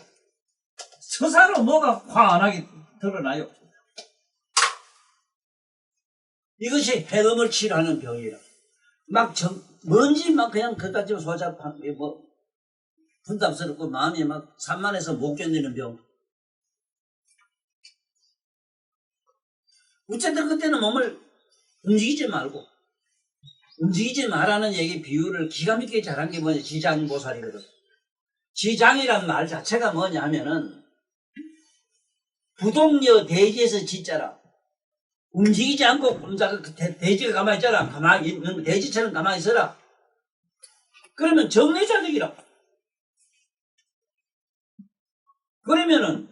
Speaker 1: 서사로 뭐가 환하게 드러나요. 이것이 해금을 치료하는 병이라. 먼지 그냥 그따지고 소잡한, 분담스럽고 마음이 막 산만해서 못 견디는 병. 어쨌든 그때는 몸을 움직이지 말고, 움직이지 말라는 얘기 비유를 기가 막히게 잘한 게 뭐냐, 지장보살이거든. 지장이란 말 자체가 뭐냐 하면은, 부동여 대지에서 지자라. 움직이지 않고 혼자 돼지가 가만히 있잖아. 가만히 있는 돼지처럼 가만히 있어라. 그러면 정례자득이라. 그러면은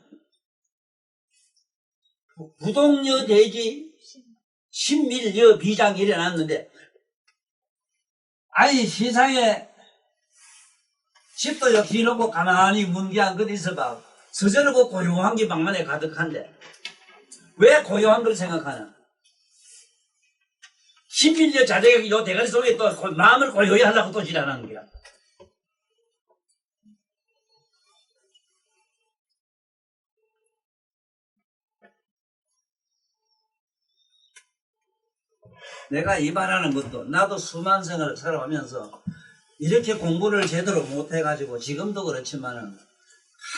Speaker 1: 부동여 돼지 신밀여 비장이 일어났는데 아니 세상에 집도 역시 놓고 가만히 문기한 것 있어봐. 서저르고 고요한 게 방만에 가득한데 왜 고요한 걸 생각하나? 신밀여 자제가 요 대가리 속에 또 마음을 고요히 하려고 또 지랄하는 거야. 내가 이 말하는 것도 나도 수만 생을 살아오면서 이렇게 공부를 제대로 못해가지고 지금도 그렇지만은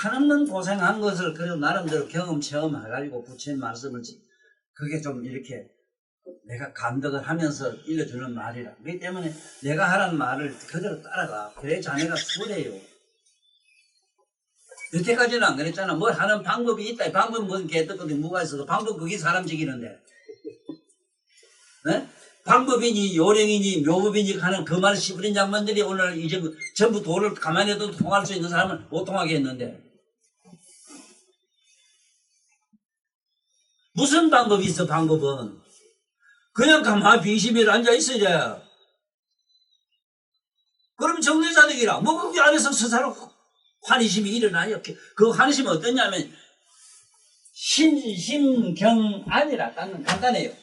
Speaker 1: 한없는 고생한 것을 그래도 나름대로 경험 체험해가지고 부처님 말씀을 그게 좀 이렇게 내가 감독을 하면서 일러주는 말이라. 그렇기 때문에 내가 하라는 말을 그대로 따라가. 그래 자네가 수레요. 여태까지는 안 그랬잖아. 뭘 하는 방법이 있다. 방법은 뭔 개떡거든 뭐가 있어. 방법 그게 사람 죽이는데. 네? 방법이니 요령이니 묘법이니 하는 그 말을 씹으린 양반들이 오늘 이제 전부 도를 가만히 둬도 통할 수 있는 사람을 못 통하게 했는데 무슨 방법이 있어. 방법은 그냥 가만히 빙심에 앉아 있어야 돼. 그럼 정례자득이라. 뭐 거기 안에서 스스로 환희심이 일어나요. 그 환희심이 어떠냐면 신심경안이라. 딱 간단해요.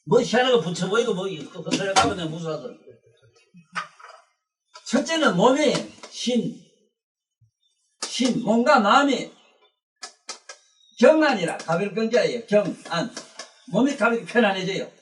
Speaker 1: 뭐 희한한 거 붙여 보이고 뭐 그 소리 가면 무서워서. 첫째는 몸이 몸과 마음이 경안이라. 가볍게 경자예요. 경안. 몸이 가볍게 편안해져요.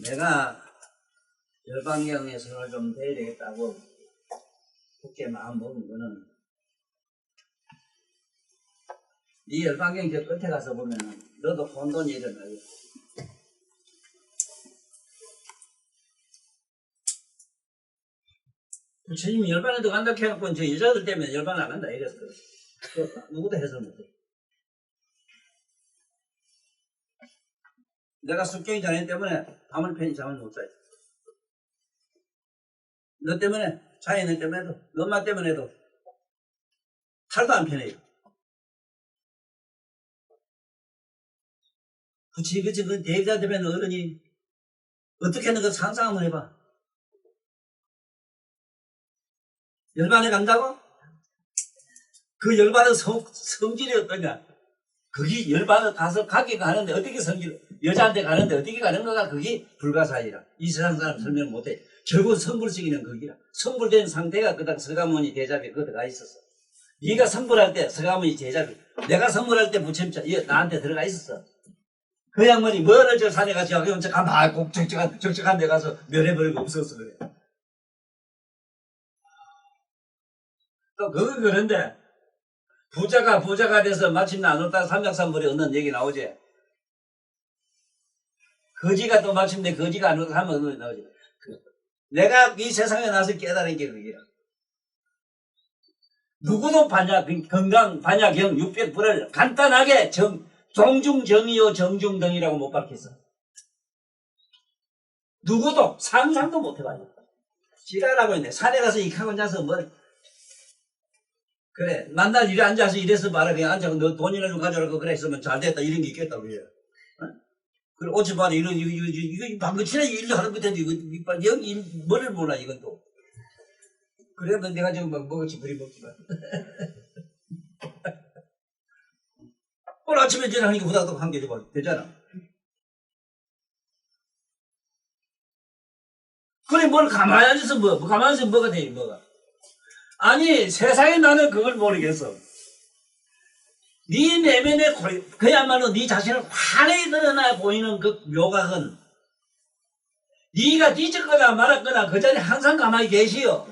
Speaker 1: 내가 열반경에서 좀 돼야 되겠다고 굳게 마음 먹은 거는 이 열반경 저 끝에 가서 보면은 너도 혼돈이 일어나요. 부처님이 열반에도 간다 해갖고 저 여자들 때문에 열반 안 간다 이랬어. 누구도 해설 못해. 내가 숙경이 자네 때문에 밤을 편히 잠을 못 자요. 너 때문에, 자네 때문에도, 너 엄마 때문에도 하루도 안 편해요. 그치, 그 대비자 되면 어른이 어떻게 하는 거 상상 한번 해봐. 열반에 간다고? 그 열반의 성질이 어떠냐? 그게 열반에 가서 가기가 하는데 어떻게 여자한테 가는데 어떻게 가는가가 그게 불가사의라. 이 세상 사람 설명 못해. 결국 성불식이는 거기라. 성불된 상태가 그닥 서가모니 대잡이 거기 가 있었어. 네가 성불할 때 서가모니 대잡이. 내가 성불할 때 부처님자 나한테 들어가 있었어. 그 양반이 뭐를 저 산에 가서 여기 혼자 가만 꼭 적적한 데 가서 멸해버리고 없었어 그래. 또 그거 그런데 부자가 돼서 마침내 안 왔다가 삼작삼벌에 얻는 얘기 나오지. 거지가 또 마침내 거지가 안 왔다가 하면 얻는 나오지. 내가 이 세상에 나서 깨달은 게 그게야. 누구도 건강, 반야경, 육백불을 간단하게 종중정이요 정중등이라고 못 밝혔어. 누구도 상상도 못 해봐요. 지랄하고 있네. 산에 가서 이카고 앉아서 그래 만날 일에 앉아서 이래서 말해 그냥 앉아서 너 돈이나 좀 가져라고 그래 했으면 잘 됐다 이런 게 있겠다 그래. 어? 그래 어찌 봐도 이거 방금 전에 일도 하는 것 같은데 이거 여기 뭐를 몰라 이건 또. 그래 너 내가 지금 막 먹었지 그리 먹지만. 오늘 아침에 전화하니까 후다닥 한 개 줘봐 되잖아. 그래 뭘 가만히 앉아서 가만히 앉아서 뭐가 돼 뭐가. 아니 세상에 나는 그걸 모르겠어. 네 내면에 그야말로 네 자신을 환히 드러나 보이는 그 묘각은 네가 뒤졌거나 말았거나 그 자리에 항상 가만히 계시오.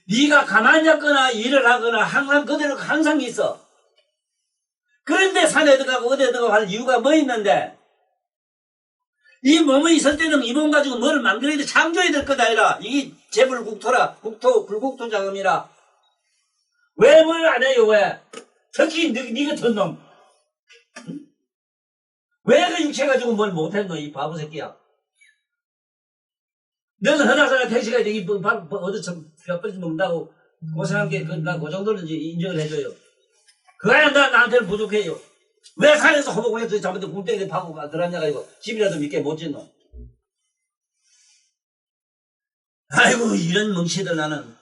Speaker 3: 네가 가만히 있거나 일을 하거나 항상 그대로 항상 있어. 그런데 산에 들어가고 어디에 들어가고 할 이유가 뭐 있는데, 이 몸이 있을 때는 이 몸 가지고 뭐를 만들어야 돼. 창조해야 될 것 아니라. 이게 재불국토라. 불국토 자금이라. 왜 뭘 안 해요, 왜? 특히 니 같은 놈. 응? 왜 그 육체 가지고 뭘 못했노, 이 바보 새끼야. 너는 허다사가 택시가 되기 어디 좀 뼈버리지 먹는다고 고생한 게, 나 그 정도는 이제 인정을 해줘요. 그거야 나한테는 부족해요. 왜 산에서 호복해서 잡은데 굴땡이 파고 들었냐가 이거 집이라도 믿게 못 짓노. 아이고 이런 멍치들 나는.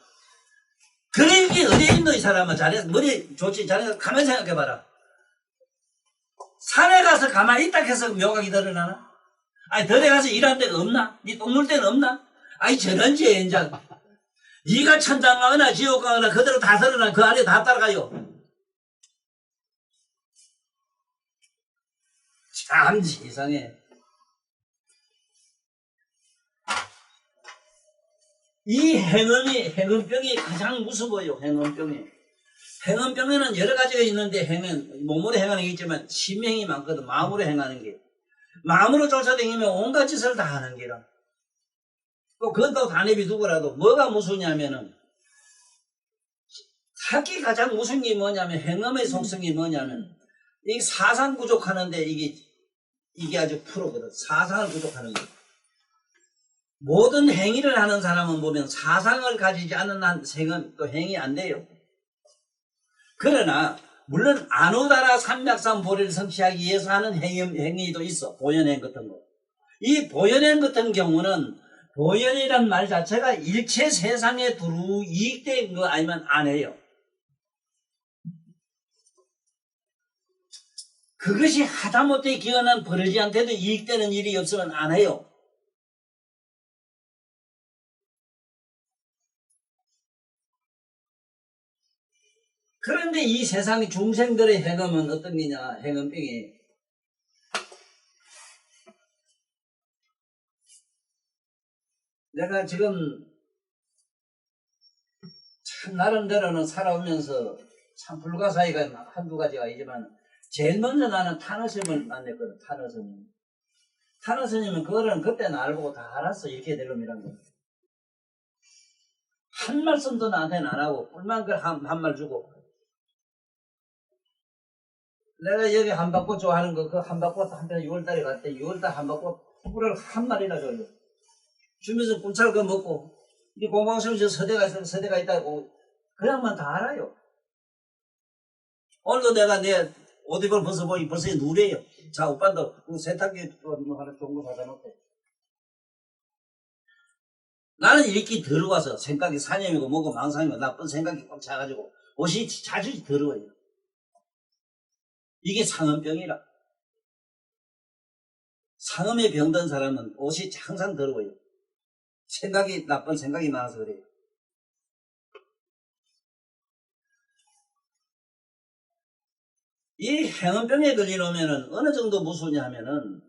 Speaker 3: 그런 게 어디에 있노 이 사람아. 잘해 머리 좋지 잘해 가만히 생각해봐라. 산에 가서 가만히 있다 해서 묘각이 드러나나? 아니 들에 가서 일하는 데가 없나? 니 똥 눌 데는 없나? 아니 저런지 인자 니가 천당 가거나 지옥 가거나 그대로 다 드러나 그 안에 다 따라가요. 참 세상에. 이 행음병이 가장 무서워요. 행음병에는 여러 가지가 있는데 몸으로 행하는 게 있지만 심행이 많거든. 마음으로 행하는 게. 마음으로 쫓아다니면 온갖 짓을 다 하는 게라. 또 그것도 다 내비두고라도 뭐가 무서우냐면은 특히 가장 무서운 게 뭐냐면 행음의 속성이 뭐냐면 이 사상 부족하는데 이게 아주 프로거든. 사상을 부족하는 거. 모든 행위를 하는 사람은 보면 사상을 가지지 않는 한 생은 또 행위 안 돼요. 그러나 물론 아누다라 삼맥산 보리를 성취하기 위해서 하는 행위도 있어. 보현행 같은 거. 이 보현행 같은 경우는 보현이란 말 자체가 일체 세상에 두루 이익된 거 아니면 안 해요. 그것이 하다못해 기어난 버러지한테도 이익되는 일이 없으면 안 해요. 그런데 이 세상의 중생들의 행음은 어떤 게냐, 행음병이. 내가 지금 참 나름대로는 살아오면서 참 불가사의가 한두 가지가 있지만 제일 먼저 나는 탄어스님을 만났거든. 탄어스님은 그거는 그때 나를 보고 다 알았어. 이렇게 될 놈이란 거. 한 말씀도 나한테는 안 하고 꿀만 그 한 말 주고. 내가 여기 한박꽃 좋아하는 거, 그 한박꽃 한편 6월달에 갔대. 6월달 한박꽃 꿀을 한 마리나 줘요. 주면서 꿀차를 그 먹고, 이 공방시험에서 서대가 있다고, 그냥만 다 알아요. 오늘도 내가 내 옷 입을 벗어보니 벌써 누래요. 자, 오빠도 세탁기 뭐 하나 좋은 거 받아 놓대. 나는 이렇게 더러워서 생각이 사념이고 뭐고 망상이고 나쁜 생각이 꽉 차가지고 옷이 자주 더러워요. 이게 상음병이라. 상음에 병든 사람은 옷이 항상 더러워요. 나쁜 생각이 많아서 그래요. 이 행음병에 걸리려면은 어느 정도 무서우냐 하면은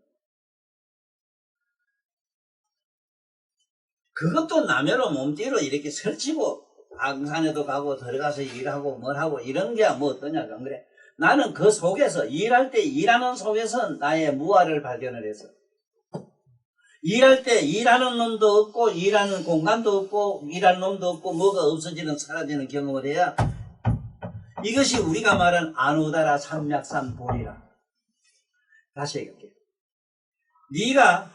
Speaker 3: 그것도 남해로 몸띠로 이렇게 설치고 방산에도 가고 들어가서 일하고 뭘 하고 이런 게 뭐 어떠냐 안 그래? 나는 그 속에서 일할 때 일하는 속에서 나의 무아를 발견을 했어. 일할 때 일하는 놈도 없고 일하는 공간도 없고 일하는 놈도 없고 뭐가 없어지는 사라지는 경험을 해야 이것이 우리가 말하는 아누다라 삼맥산 보리라. 다시 얘기할게요. 네가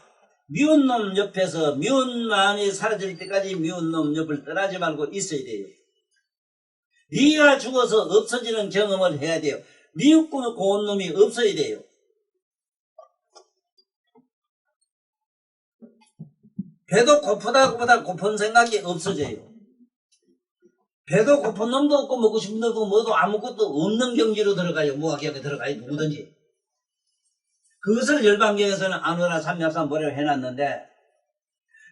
Speaker 3: 미운 놈 옆에서 미운 마음이 사라질 때까지 미운 놈 옆을 떠나지 말고 있어야 돼요. 네가 죽어서 없어지는 경험을 해야 돼요. 미웃고 고운 놈이 없어야 돼요. 배도 고프다 고픈 생각이 없어져요. 배도 고픈 놈도 없고 먹고 싶은 놈도 뭐도 아무것도 없는 경지로 들어가요. 무아경에 들어가요. 누구든지. 그것을 열반경에서는 아누라 삼맥산 보리를 해놨는데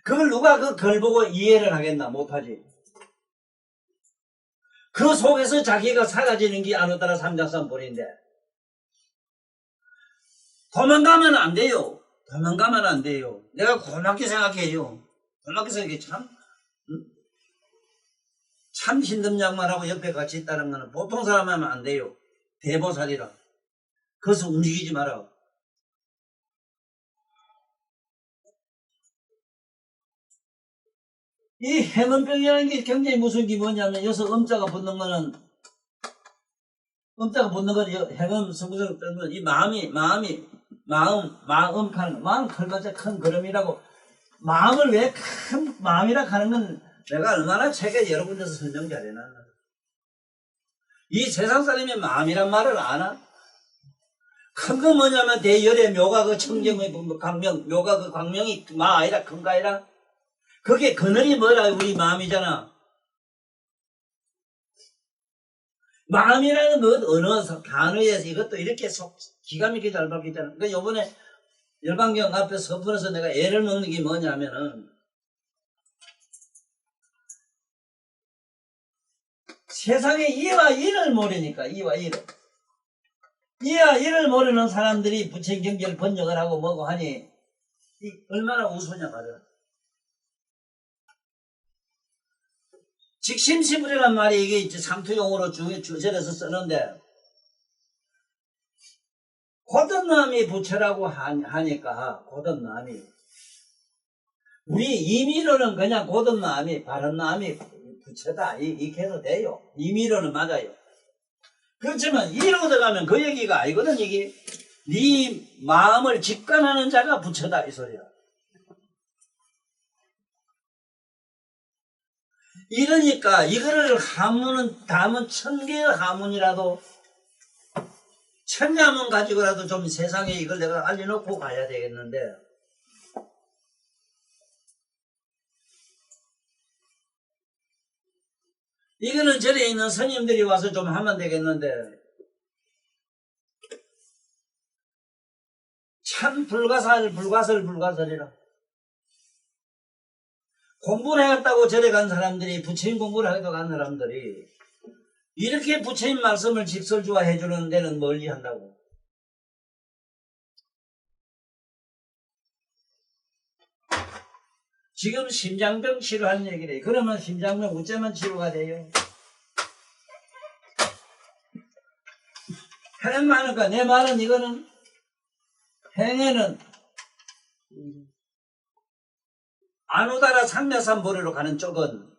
Speaker 3: 그걸 누가 그걸 보고 이해를 하겠나? 못하지. 그 속에서 자기가 사라지는 게 아누다라 삼맥산 보리인데 도망가면 안 돼요. 도망가면 안 돼요. 내가 고맙게 생각해요. 고맙게 생각해. 참 신듬양만하고 옆에 같이 있다는 거는 보통 사람 하면 안 돼요. 대보살이라. 그래서 움직이지 마라. 이 행음병이라는 게 굉장히 무서운 게 뭐냐면 여기서 음자가 붙는 거는 행음 성부적으로 뜨는 건 이 마음 하는 거. 마음 걸맞아 큰 걸음이라고. 마음을 왜 큰 마음이라 하는 건 내가 얼마나 책에 여러 군데서 설명 잘 해놨나. 이 세상 사람이 마음이란 말을 아나? 큰 거 뭐냐면 대열의 묘가 그 청정의 광명, 묘가 그 광명이 마 아니라 큰가 아니라? 그게 그늘이 뭐라 우리 마음이잖아. 마음이라는 것 언어 단어에서 이것도 이렇게 기가 막히게 잘 밝히잖아. 그러니까 요번에 열방경 앞에 서fun에서 내가 애를 먹는 게 뭐냐면은 세상에 이와 이를 모르니까 이와 이를 모르는 사람들이 부처 경계를 번역을 하고 뭐고 하니 얼마나 우스냐 말이야. 직심시불이란 말이 이게 이제 상투용어로 주절에서 쓰는데 고든남이 부처라고 하니까 고든남이 우리 임의로는 그냥 고든남이 바른남이 부처다 이렇게 해도 돼요. 임의로는 맞아요. 그렇지만 이로 들어가면 그 얘기가 아니거든. 이게 네 마음을 직관하는 자가 부처다 이 소리야. 이러니까 이거를 하문은 담은 1000개의 하문이라도 1000자문 가지고라도 좀 세상에 이걸 내가 알려놓고 가야 되겠는데 이거는 절에 있는 스님들이 와서 좀 하면 되겠는데 참 불가설이라 공부를 해왔다고 절에 간 사람들이 부처님 공부를 하기도 간 사람들이 이렇게 부처님 말씀을 직설주화 해주는 데는 멀리 한다고. 지금 심장병 치료하는 얘기래. 그러면 심장병 어쩌면 치료가 돼요? 행은 많으니까 내 말은 이거는 행에는 안우다라 상매산보리로 가는 쪽은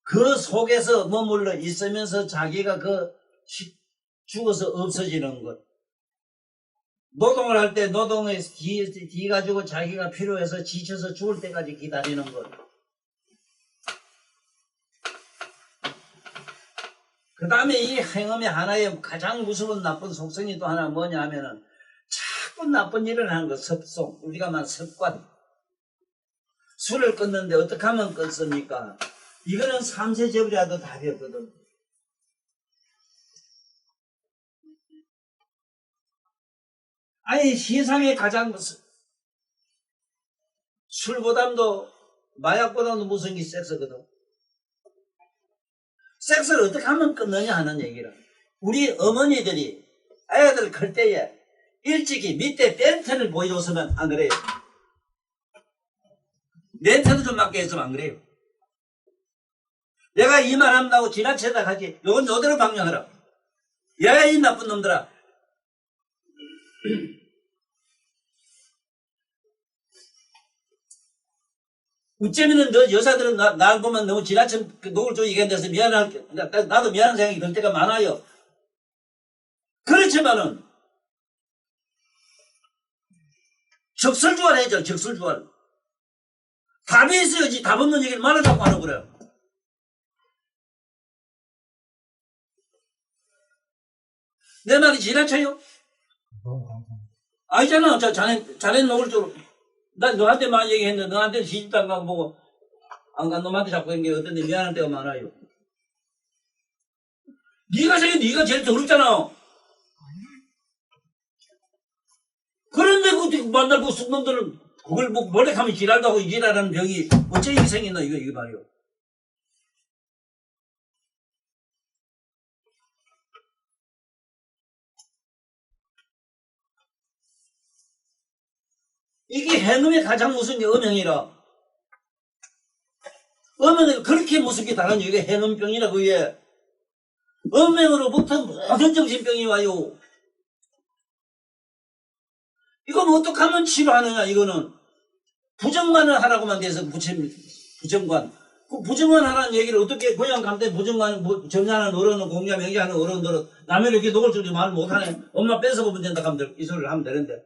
Speaker 3: 그 속에서 머물러 있으면서 자기가 죽어서 없어지는 것. 노동을 할 때 노동에 뒤 가지고 자기가 필요해서 지쳐서 죽을 때까지 기다리는 것. 그 다음에 이 행음의 하나의 가장 무서운 나쁜 속성이 또 하나 뭐냐 하면은 자꾸 나쁜 일을 하는 것. 습성. 우리가 말하는 습관. 술을 끊는데 어떻게 하면 끊습니까? 이거는 삼세접이라도 답이 없거든. 아니 세상에 가장 술보다도 마약보다도 무서운 게 섹스거든. 섹스를 어떻게 하면 끊느냐 하는 얘기라. 우리 어머니들이 아이들 클 때에 일찍이 밑에 벤트를 보여줬으면 안 그래요? 멘트도 좀 맞게 했으면 안 그래요? 내가 이 말 한다고 지나치다 하지. 요건 요대로 방향하라. 야, 이 나쁜 놈들아. 어쩌면은 너 여자들은 날 보면 너무 지나친 노골적으로 얘기한다서 나도 미안한 생각이 들 때가 많아요. 그렇지만은 적설주활 해야죠. 적설주활. 답이 있어야지. 답 없는 얘기를 말하자고 하는 거래요. 내 말이 지나쳐요? 아니잖아. 자네 노골적으로. 난 너한테 많이 얘기했는데 너한테 시집도 안 가고 보고 안 간 놈한테 자꾸 한게 어떤데 미안한 때가 많아요. 네가 제일 더럽잖아. 그런데 그 만날 그 쑥놈들은 그걸 뭐 몰래하면 지랄도 하고 지랄하는 병이 어째 이게 생겼나 이거 말이요. 이게 해놈의 가장 무슨 게 음행이라. 어머니가 그렇게 무섭게 다른 이게 행음병이라 그게 음행으로부터 모든 정신병이 와요. 이건 어떡하면 치료하느냐 이거는. 부정관을 하라고만 돼서 부정관. 그 부정관 하라는 얘기를 어떻게 고향 감때 부정관 정리하는 어른은 공자 명제하는 어른들은 남의 이렇게 노골적으로 말 못하네. 엄마 뺏어보면 된다 하면 이 소리를 하면 되는데.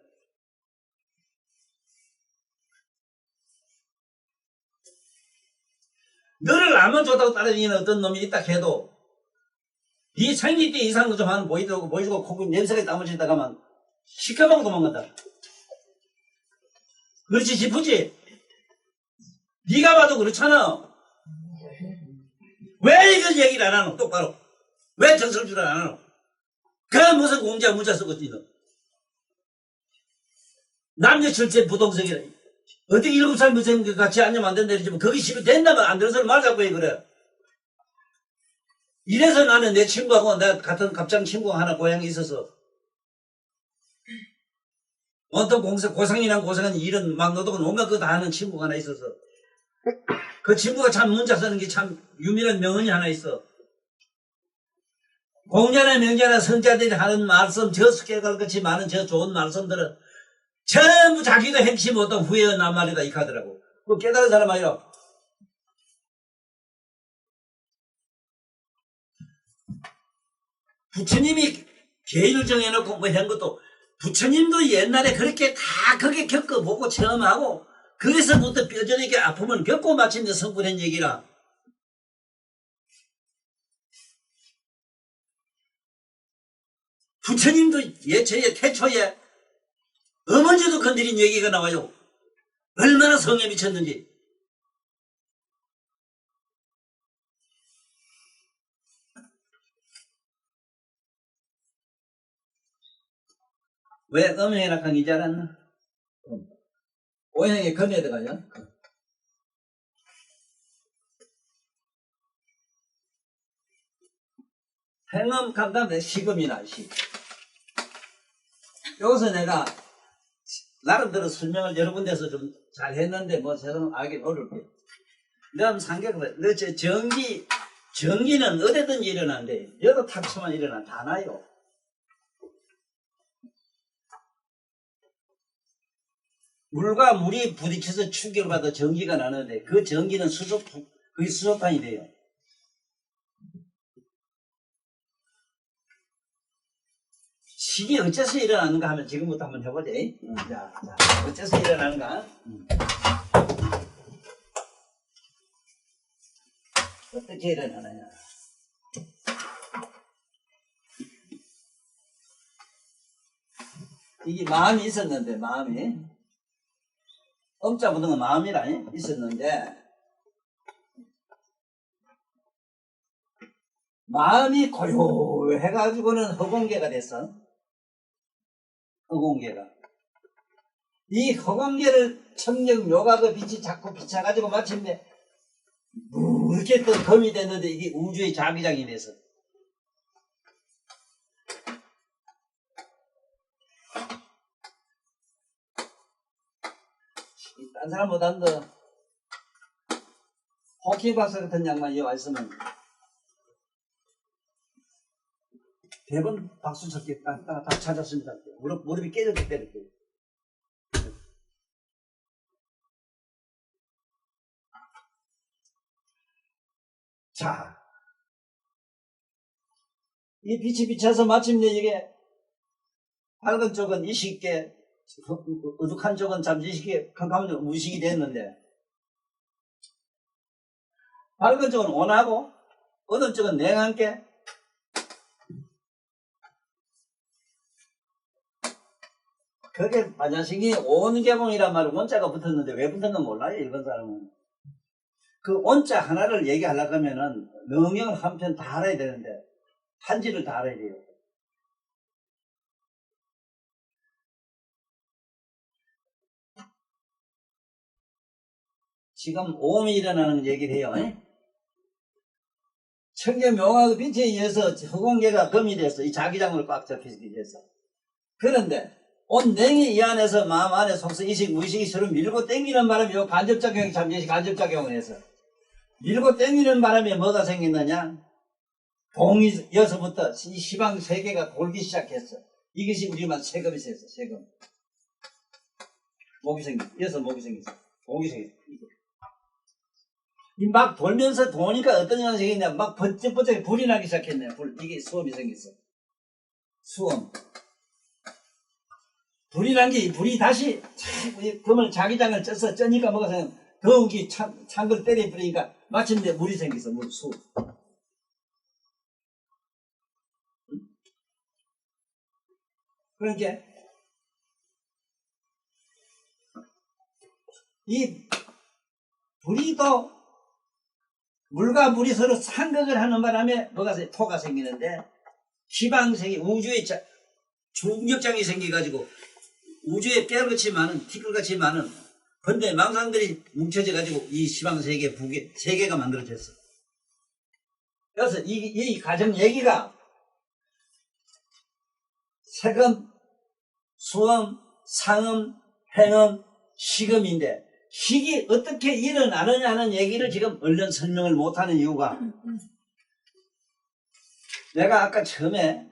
Speaker 3: 너를 나만 좋다고 따라다니는 어떤 놈이 있다 해도 네 생리 때 이상한 거 좀 하는 보이고 콧구 냄새가 나머지다 가면 시켜먹고 도망간다. 그렇지 싶으지? 네가 봐도 그렇잖아. 왜 이거 얘기를 안 하노? 똑바로. 왜 정설주를 안 하노? 그 무슨 공자 문자 쓰겠지 너. 남녀 철제 부동석이라. 어떻게 7살 무슨 같이 앉으면 안 된다 이러지만 거기 집에 된다면 안 되는 소리 말자고 해 그래. 이래서 나는 내 친구하고 내가 같은 갑장 친구 하나 고향에 있어서 어떤 고생이란 고생은 일은 막 노동은 온갖 거 다 하는 친구가 하나 있어서 그 친구가 참 문자 쓰는 게 참 유명한 명언이 하나 있어. 공자나 명자나 선자들이 하는 말씀 저 숟가락같이 많은 저 좋은 말씀들은 전부 자기도 행치 못한 후회한 말이다 이 카더라고. 그 깨달은 사람 아니라. 부처님이 계율 정해놓고 뭐 한 것도 부처님도 옛날에 그렇게 다 그게 겪어보고 체험하고 그래서부터 뼈저리게 아픔을 겪고 마침내 성불한 얘기라. 부처님도 예초에 태초에 어머니도 건드린 얘기가 나와요. 얼마나 성에 미쳤는지. 왜 음행이라 하는 줄 알았나?
Speaker 1: 오행에 금에 들어가요. 행음 간다면 시금이나 시. 여기서 내가 나름대로 설명을 여러 군데서 좀 잘 했는데 뭐 저는 알긴 어렵게. 넌 상격을 너 전기는 어디든지 일어나는데 여도 탁초만 일어나 다 나요. 물과 물이 부딪혀서 충격을 받아 전기가 나는데 그 전기는 그게 수소탄이 돼요. 식이 어째서 일어나는가 하면 지금부터 한번 해보자. 자, 어째서 일어나는가? 어떻게 일어나느냐? 이게 마음이 있었는데 마음이 엄자 붙은 건 마음이라 있었는데 마음이 고요해가지고는 허공계가 됐어. 허공계가. 이 허공계를 청력 묘각의 빛이 자꾸 비춰가지고 마침내 이렇게 또 검이 됐는데 이게 우주의 자기장이 돼서. 딴 사람 못한다. 호킹 박사 같은 양반이 와 있으면 대번 박수 쳤게 딱 찾았습니다. 무릎이 깨졌기 때문에. 자, 이 빛이 비쳐서 마침내 이게 밝은 쪽은 이식계, 어둑한 쪽은 잠시식계, 캄캄한 무식이 됐는데 밝은 쪽은 온하고 어두운 쪽은 냉한계. 그게 반야식이 온개봉이란 말은 원자가 붙었는데 왜 붙은 건 몰라요 일본 사람은. 그 온자 하나를 얘기하려고 하면은 명령을 한 편 다 알아야 되는데 한지를 다 알아야 돼요. 지금 오음이 일어나는 얘기를 해요. 청계 명화의 빛에 의해서 허공계가 금이 됐어. 이 자기장으로 꽉 잡히게 됐어. 그런데 온 냉이 이 안에서 마음 안에 속서 이식 무의식이 서로 밀고 땡기는 바람에 요 간접작용이 잠시 간접작용을 해서
Speaker 3: 밀고 땡기는 바람에 뭐가 생겼느냐? 동이 여기서부터 이 시방 세계가 돌기 시작했어. 이것이 우리만 세금이 생겼어. 세금. 목이 생겼어. 여기서 목이 생겼어. 목이 생겼어. 이 막 돌면서 도니까 어떤 현상이 생겼냐? 막 번쩍번쩍 불이 나기 시작했네. 이게 수험이 생겼어. 수험. 불이 난 게 불이 다시 그러면 자기장을 쪄서 쪄니까 뭐가 생겨? 더욱이 찬걸 때려 뿌리니까 마침내 물이 생겼어. 물, 수. 그러니까 이 불이도 물과 물이 서로 상극을 하는 바람에 뭐가 토가 생기는데 시방생이 우주에 중력장이 생겨가지고 우주에 깨알같이 많은 티끌같이 많은 근데 망상들이 뭉쳐져가지고 이 시방세계 북에 세계가 만들어졌어. 그래서 이 가정 얘기가 세금, 수음, 상음, 행음, 식음인데 식이 어떻게 일어나느냐는 얘기를 지금 얼른 설명을 못하는 이유가 내가 아까 처음에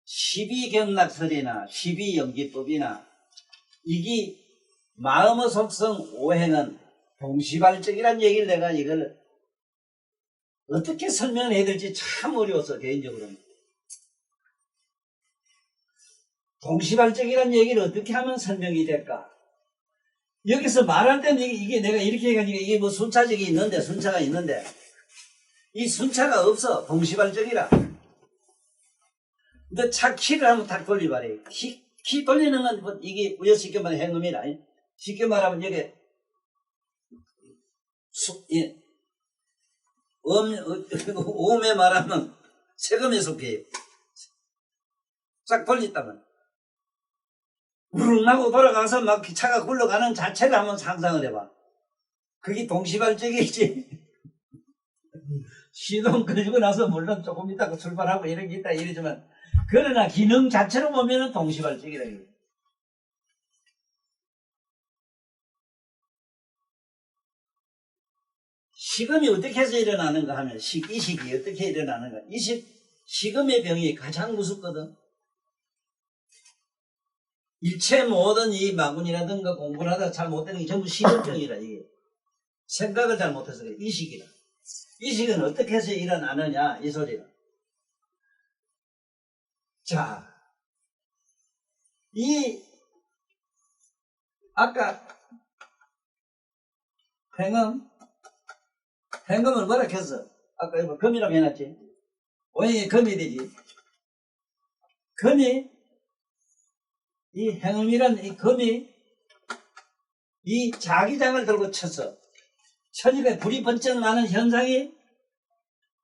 Speaker 3: 12경락설이나 12연기법이나 이게 마음의 속성 오행은 동시발적이라는 얘기를 내가 이걸 어떻게 설명을 해야 될지 참 어려웠어 개인적으로는. 동시발적이라는 얘기를 어떻게 하면 설명이 될까? 여기서 말할 때는 이게 내가 이렇게 해가지고 이게 뭐 순차적이 있는데 순차가 있는데 이 순차가 없어. 동시발적이라. 근데 차 키를 한번 탁 돌려봐래. 키 돌리는 건 뭐 이게 우여 쉽게 말하면 행음이라. 쉽게 말하면 여기 오음에 말하면 세금에 속해요. 싹 돌렸다면 우르르 나고 돌아가서 막 차가 굴러가는 자체를 한번 상상을 해봐. 그게 동시발적이지. 시동 끄고 나서 물론 조금 있다가 출발하고 이런 게 있다 이러지만 그러나 기능 자체로 보면은 동시발적이라. 식음이 어떻게 해서 일어나는가 하면 이 식이 어떻게 일어나는가. 식음의 병이 가장 무섭거든. 일체 모든 이 마군이라든가 공부를 하다가 잘 못되는 게 전부 식음병이라. 이게 생각을 잘 못해서 그래. 이식이라. 이식은 어떻게 해서 일어나느냐 이 소리라. 자, 아까 행음을 뭐라 했어? 아까 이거 금이라고 해놨지? 오행이 금이 되지. 금이 이 행음이란 이 금이 이 자기장을 들고 쳤어. 천일에 불이 번쩍 나는 현상이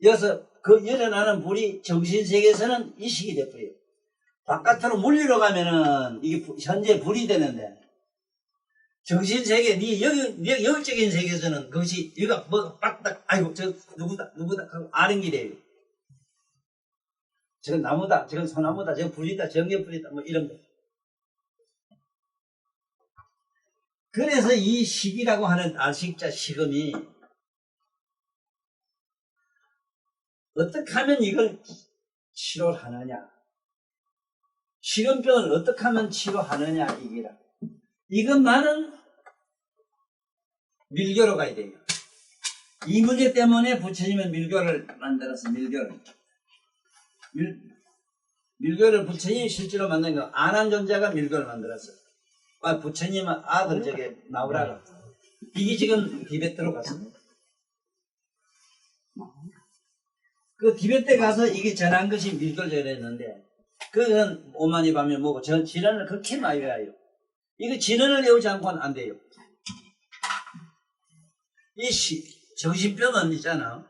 Speaker 3: 여기서 그 일어나는 불이 정신세계에서는 이식이 돼버려요. 바깥으로 물리러 가면은 이게 현재 불이 되는데 정신세계, 네 영적인 세계에서는 그것이 얘가 뭐 빡딱 아이고 저 누구다 하고 아는 길이에요. 저건 나무다, 저건 소나무다, 저건 불이다, 저건 불이다 뭐 이런 거. 그래서 이 식이라고 하는 아식자 식음이 어떻게 하면 이걸 치료를 하느냐, 식음병을 어떻게 하면 치료하느냐 이기라. 이것만은 밀교로 가야 돼요. 이 문제 때문에 부처님은 밀교를 만들었어. 밀교를 부처님이 실제로 만든 거 안한 존재가 밀교를 만들었어. 부처님은 아들 저게 나오라가 이게 지금 티베트로 갔습니다. 그 티베트에 가서 이게 전한 것이 밀교를 했는데 그건 오만이 밤에 뭐고 전 진언을 그렇게 많이 외워요. 이거 진언을 외우지 않고는 안 돼요. 이 정신병은 있잖아.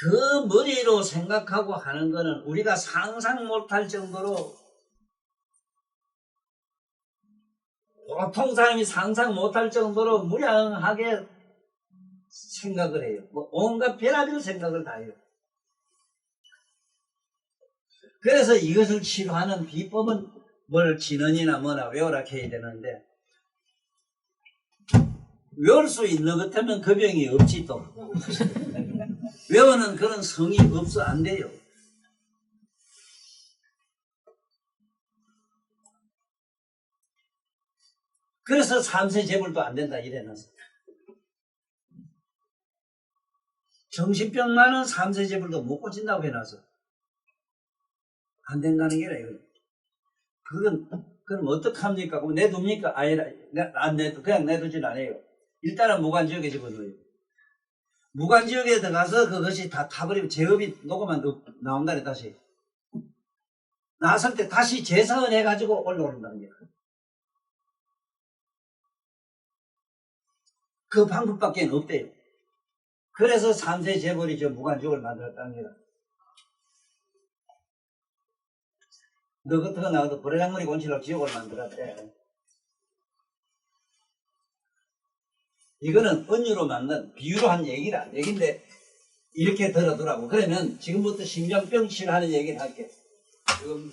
Speaker 3: 그 머리로 생각하고 하는 거는 우리가 상상 못할 정도로 보통 사람이 상상 못할 정도로 무량하게 생각을 해요. 뭐 온갖 별의별 생각을 다 해요. 그래서 이것을 치료하는 비법은 뭘 진언이나 뭐나 외우라 해야 되는데 외울 수 있는 것 같으면 그 병이 없지 또. 외우는 그런 성이 없어 안 돼요. 그래서 3세 재벌도 안 된다 이래놨어. 정신병 많은 3세 재벌도 못 고친다고 해놨어. 안 된다는 게라 이거. 그럼 어떡합니까? 그럼 내둡니까? 아니라 안 내도 그냥 내두진 않아요. 일단은 무관지역에 집어넣어요. 무관지역에 들어가서 그것이 다 타버리면 제업이 녹으면 나온다네 다시. 나왔을 때 다시 재선해가지고 올라오는다는 거야. 그 방법밖에 없대요. 그래서 3세 재벌이 저 무관지역을 만들었다는 거야. 너 같은 거 나와도 보라장머리 곤치려고 지옥을 만들었대. 이거는 은유로 만든 비유로 한 얘기인데 이렇게 들어두라고. 그러면 지금부터 심장병 치료하는 얘기를 할게.
Speaker 2: 지금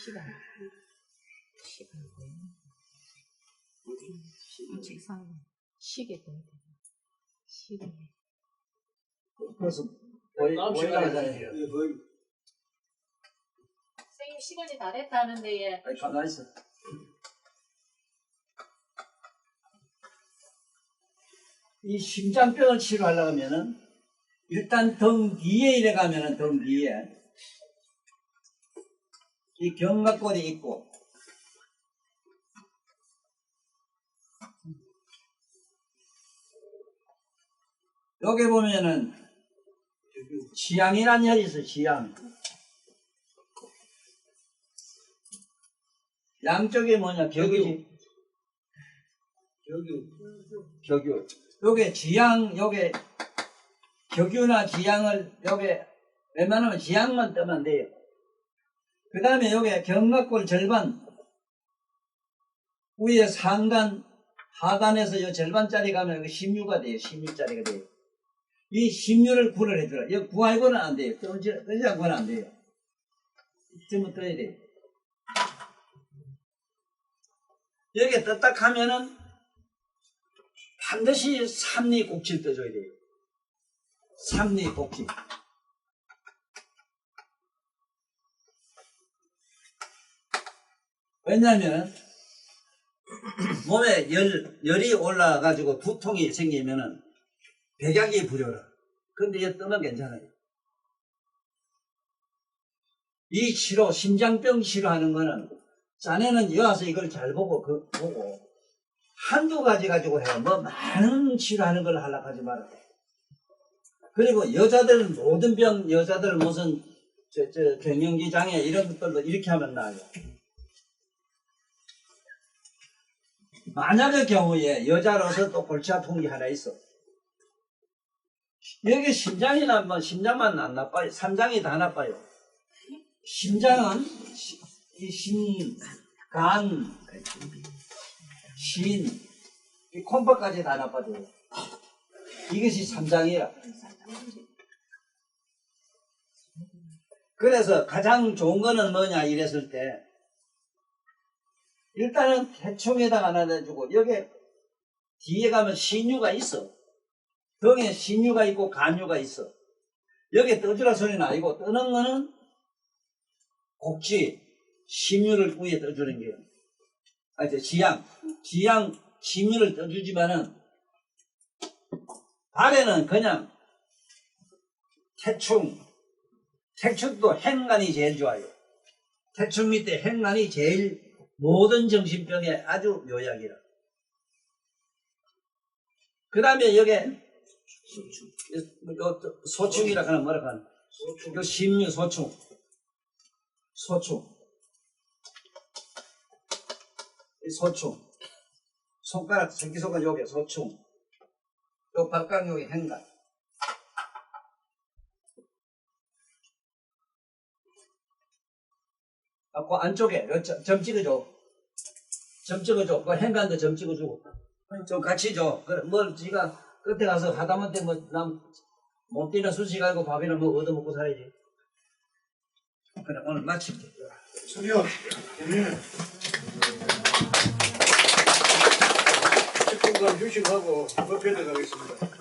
Speaker 4: 시간 책상 시계 보면 시계.
Speaker 1: 그래서
Speaker 2: 다음 시간에
Speaker 1: 올라가잖아요.
Speaker 2: 선생님
Speaker 4: 시간이 다 됐다는데 예.
Speaker 1: 아니 가만히 있어. 이 심장병을 치료하려고 하면은 일단 등 뒤에 이래 가면은 등 뒤에 이 견갑골이 있고 여기 보면은 지향이라는 혈이 있어요. 지향. 양쪽에 뭐냐 격이지. 격유. 요게 지향, 요게 격유나 지향을 요게 웬만하면 지향만 뜨면 돼요. 그 다음에 요게 견갑골 절반 위에 상단 하단에서 요 절반짜리 가면 여기 16가 돼요. 16짜리가 돼요. 이 16을 구를 해주라. 이거 구하고는 안 돼요. 뜨지 않고는 안 돼요. 이쯤은 떠야 돼요. 여기에 떴다 하면은 반드시 삼리곡치를 떠줘야 돼요. 삼리곡치. 왜냐하면 몸에 열이 올라가지고 두통이 생기면은 백약이 부려라. 근데 이거 뜨면 괜찮아요. 이 치료, 심장병 치료하는 거는 자네는 여와서 이걸 잘 보고 한두 가지 가지고 해. 뭐 많은 치료하는 걸 하려고 하지 마라. 그리고 여자들은 모든 병, 여자들 무슨 갱년기 장애 이런 것들도 이렇게 하면 나아요. 만약의 경우에 여자로서 또 골치 아픈 게 하나 있어. 여기 심장이나 뭐 심장만 안 나빠요. 삼장이 다 나빠요. 심장은 이 심, 간, 신, 이 콤파까지 다 나빠져요. 이것이 삼장이야. 그래서 가장 좋은 거는 뭐냐 이랬을 때 일단은 대충에다가 하나 내주고 여기 뒤에 가면 신유가 있어. 등에 신유가 있고 간유가 있어. 여기 떠주라 소리는 아니고 뜨는 거는 곡지, 심유를 위에 떠주는 게요. 지향, 심유를 떠주지만은 발에는 그냥 태충도 행간이 제일 좋아요. 태충 밑에 행간이 제일 모든 정신병에 아주 묘약이라. 그 다음에 여기 소충이라 하나 뭐라 하나 요 심유 소충 이 소충 손가락 새끼손가락 요게 소충 요 발가락 요게 행간 그 안쪽에 점 찍어줘. 그 행간도 점 찍어주고 좀 같이 줘. 그래 뭘 지가 끝에 가서 하다못해 뭐 남 못 뛰는 수시 가지고 밥이나 뭐 얻어먹고 살아야지. 그래 오늘 마칠게.
Speaker 2: 수리요. 10분간 휴식하고 버페드 가겠습니다.